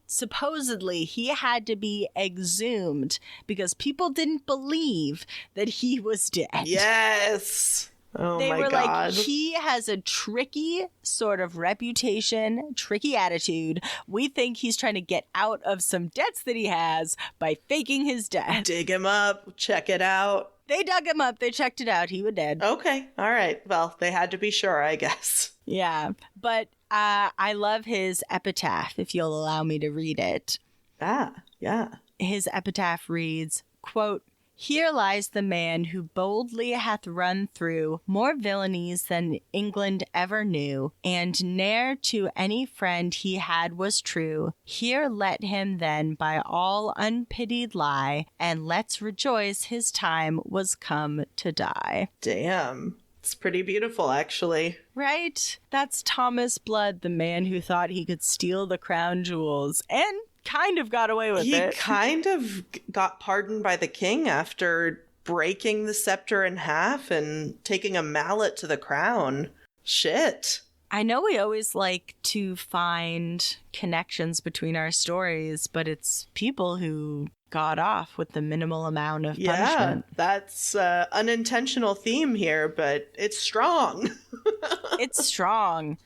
[SPEAKER 2] supposedly he had to be exhumed because people didn't believe that he was dead.
[SPEAKER 3] Yes. Oh
[SPEAKER 2] they
[SPEAKER 3] my
[SPEAKER 2] were
[SPEAKER 3] God.
[SPEAKER 2] like, he has a tricky sort of reputation, tricky attitude. We think he's trying to get out of some debts that he has by faking his death.
[SPEAKER 3] Dig him up. Check it out.
[SPEAKER 2] They dug him up. They checked it out. He was dead.
[SPEAKER 3] Okay. All right. Well, they had to be sure, I guess.
[SPEAKER 2] Yeah. But I love his epitaph, if you'll allow me to read it.
[SPEAKER 3] Ah, yeah.
[SPEAKER 2] His epitaph reads, quote, "Here lies the man who boldly hath run through more villainies than England ever knew, and ne'er to any friend he had was true. Here let him then by all unpitied lie, and let's rejoice his time was come to die."
[SPEAKER 3] Damn. It's pretty beautiful, actually.
[SPEAKER 2] Right? That's Thomas Blood, the man who thought he could steal the crown jewels, and kind of got away with it.
[SPEAKER 3] He kind of got pardoned by the king after breaking the scepter in half and taking a mallet to the crown. Shit.
[SPEAKER 2] I know we always like to find connections between our stories, but it's people who got off with the minimal amount of punishment.
[SPEAKER 3] Yeah, that's unintentional theme here, but it's strong.
[SPEAKER 2] It's strong.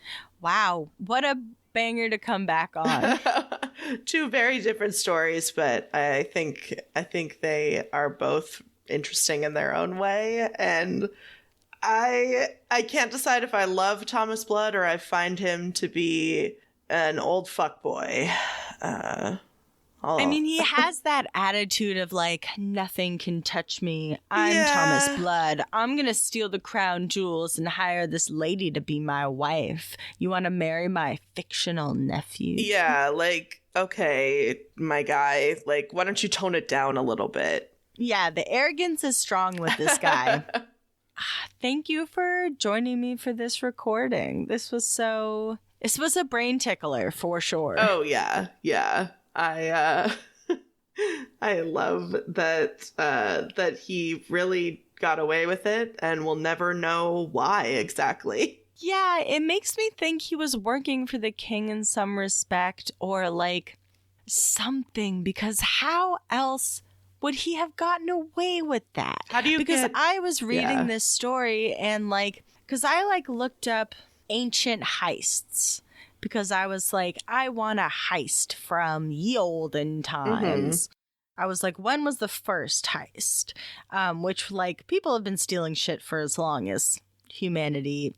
[SPEAKER 2] Wow. What a banger to come back on.
[SPEAKER 3] Two very different stories, but I think they are both interesting in their own way, and I can't decide if I love Thomas Blood or I find him to be an old fuckboy.
[SPEAKER 2] I mean, he has that attitude of like, nothing can touch me. I'm Thomas Blood. I'm going to steal the crown jewels and hire this lady to be my wife. You want to marry my fictional nephew?
[SPEAKER 3] Yeah, like, okay, my guy, like, why don't you tone it down a little bit?
[SPEAKER 2] Yeah, the arrogance is strong with this guy. Thank you for joining me for this recording. This was a brain tickler for sure.
[SPEAKER 3] Oh, yeah. Yeah. I love that he really got away with it and we'll never know why exactly.
[SPEAKER 2] Yeah, it makes me think he was working for the king in some respect or like something, because how else would he have gotten away with that?
[SPEAKER 3] How do you
[SPEAKER 2] Because I was reading this story and like, because I like looked up ancient heists. Because I was like, I want a heist from ye olden times. I was like, when was the first heist? Which, like, people have been stealing shit for as long as humanity.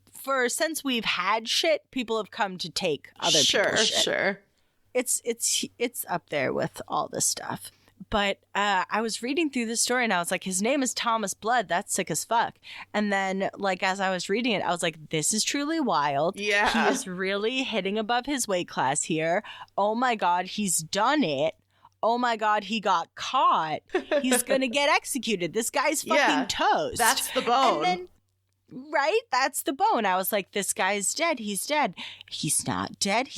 [SPEAKER 2] Since we've had shit, people have come to take other people's shit.
[SPEAKER 3] Sure.
[SPEAKER 2] It's up there with all this stuff. But I was reading through this story and I was like, his name is Thomas Blood. That's sick as fuck. And then, like, as I was reading it, I was like, this is truly wild.
[SPEAKER 3] Yeah.
[SPEAKER 2] He is really hitting above his weight class here. Oh my God, he's done it. Oh my God, he got caught. He's going to get executed. This guy's fucking toast.
[SPEAKER 3] That's the bone.
[SPEAKER 2] And then, right? That's the bone. I was like, this guy's dead. He's dead. He's not dead.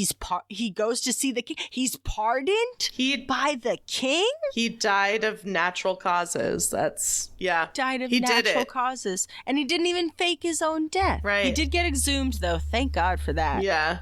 [SPEAKER 2] He goes to see the king. He's pardoned by the king?
[SPEAKER 3] He died of natural causes.
[SPEAKER 2] Died of
[SPEAKER 3] he
[SPEAKER 2] natural causes. And he didn't even fake his own death.
[SPEAKER 3] Right.
[SPEAKER 2] He did get exhumed, though. Thank God for that.
[SPEAKER 3] Yeah.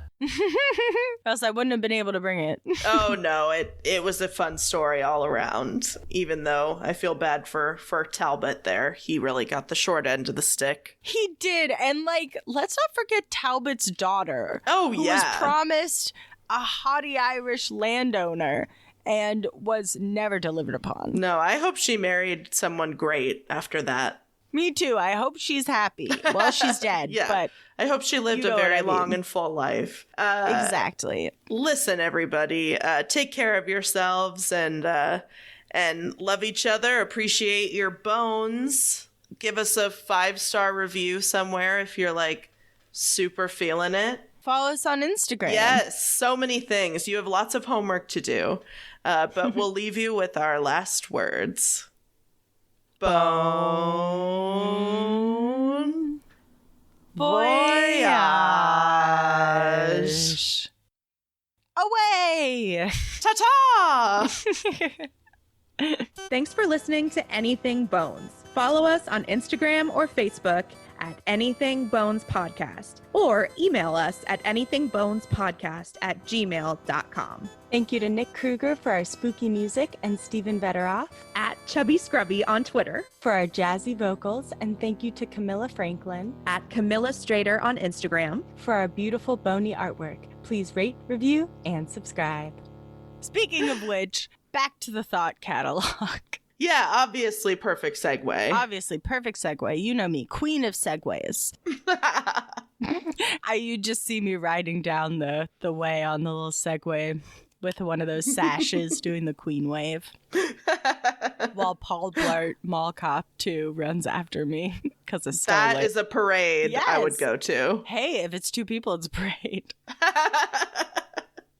[SPEAKER 2] Else I wouldn't have been able to bring it.
[SPEAKER 3] Oh, no. It was a fun story all around, even though I feel bad for Talbot there. He really got the short end of the stick.
[SPEAKER 2] He did. And, like, let's not forget Talbot's daughter.
[SPEAKER 3] Oh,
[SPEAKER 2] who was promised a haughty Irish landowner and was never delivered upon.
[SPEAKER 3] No, I hope she married someone great after that.
[SPEAKER 2] Me too. I hope she's happy. Well, she's dead,
[SPEAKER 3] Yeah.
[SPEAKER 2] but
[SPEAKER 3] I hope she lived a very long and full life.
[SPEAKER 2] Exactly.
[SPEAKER 3] Listen, everybody, take care of yourselves and love each other. Appreciate your bones. Give us a 5-star review somewhere if you're like super feeling it.
[SPEAKER 2] Follow us on Instagram.
[SPEAKER 3] Yes, so many things. You have lots of homework to do, but we'll leave you with our last words. Bon voyage.
[SPEAKER 2] away!
[SPEAKER 3] Ta-ta!
[SPEAKER 6] Thanks for listening to Anything Bones. Follow us on Instagram or Facebook at Anything Bones Podcast, or email us at anythingbonespodcast@gmail.com.
[SPEAKER 2] Thank you to Nick Kruger for our spooky music and Stephen Vetteroff
[SPEAKER 6] At Chubby Scrubby on Twitter,
[SPEAKER 2] for our jazzy vocals, and thank you to Camilla Franklin
[SPEAKER 6] at Camilla Strader on Instagram.
[SPEAKER 2] for our beautiful bony artwork. Please rate, review, and subscribe. Speaking of which, back to the thought catalog.
[SPEAKER 3] Yeah, obviously perfect segue.
[SPEAKER 2] Obviously, perfect segue. You know me, queen of segues. You just see me riding down the way on the little Segway with one of those sashes doing the queen wave. While Paul Blart, Mall Cop 2, runs after me because it's
[SPEAKER 3] That is a parade I would go to.
[SPEAKER 2] Hey, if it's two people, it's a parade.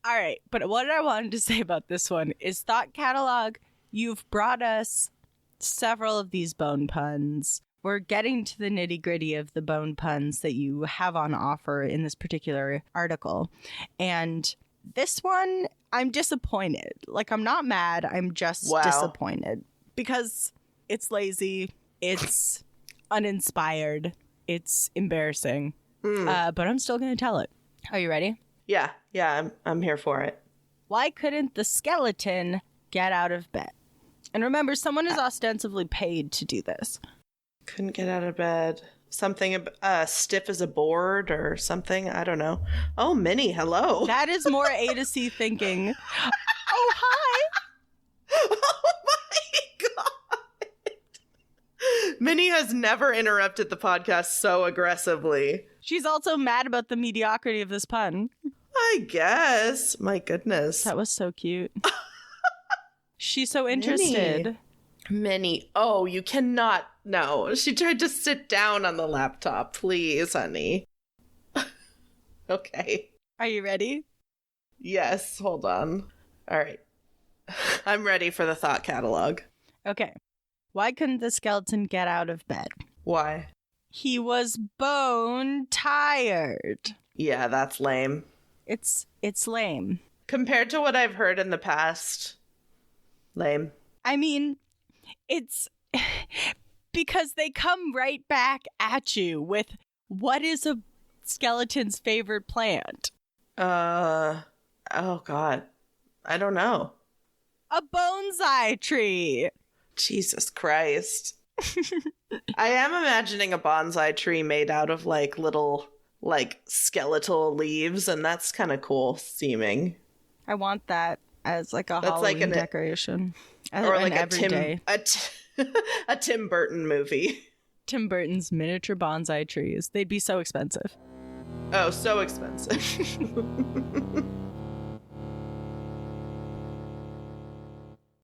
[SPEAKER 2] All right, but what I wanted to say about this one is Thought Catalog, you've brought us several of these bone puns. We're getting to the nitty-gritty of the bone puns that you have on offer in this particular article. And this one, I'm disappointed. Like, I'm not mad. I'm just disappointed. Because it's lazy. It's uninspired. It's embarrassing. But I'm still going to tell it. Are you ready?
[SPEAKER 3] Yeah, I'm here for it.
[SPEAKER 2] Why couldn't the skeleton get out of bed? And remember, someone is ostensibly paid to do this.
[SPEAKER 3] Couldn't get out of bed. Something stiff as a board or something. I don't know. Oh, Minnie, hello.
[SPEAKER 2] That is more A to C thinking. Oh, hi.
[SPEAKER 3] Oh my God. Minnie has never interrupted the podcast so aggressively.
[SPEAKER 2] She's also mad about the mediocrity of this pun.
[SPEAKER 3] I guess. My goodness.
[SPEAKER 2] That was so cute. She's so interested.
[SPEAKER 3] Minnie. Oh, you cannot. No, she tried to sit down on the laptop. Please, honey. Okay.
[SPEAKER 2] Are you ready?
[SPEAKER 3] Yes, hold on. All right. I'm ready for the thought catalog.
[SPEAKER 2] Okay. Why couldn't the skeleton get out of bed?
[SPEAKER 3] Why?
[SPEAKER 2] He was bone tired.
[SPEAKER 3] Yeah, that's lame.
[SPEAKER 2] It's lame.
[SPEAKER 3] Compared to what I've heard in the past, lame.
[SPEAKER 2] I mean, it's because they come right back at you with what is a skeleton's favorite plant?
[SPEAKER 3] Oh God. I don't know.
[SPEAKER 2] A bonsai tree.
[SPEAKER 3] Jesus Christ. I am imagining a bonsai tree made out of like little like skeletal leaves, and that's kind of cool seeming.
[SPEAKER 2] I want that as like a Halloween decoration.
[SPEAKER 3] Or like a
[SPEAKER 2] Tim
[SPEAKER 3] Burton movie.
[SPEAKER 2] Tim Burton's miniature bonsai trees. They'd be so expensive.
[SPEAKER 3] Oh, so expensive.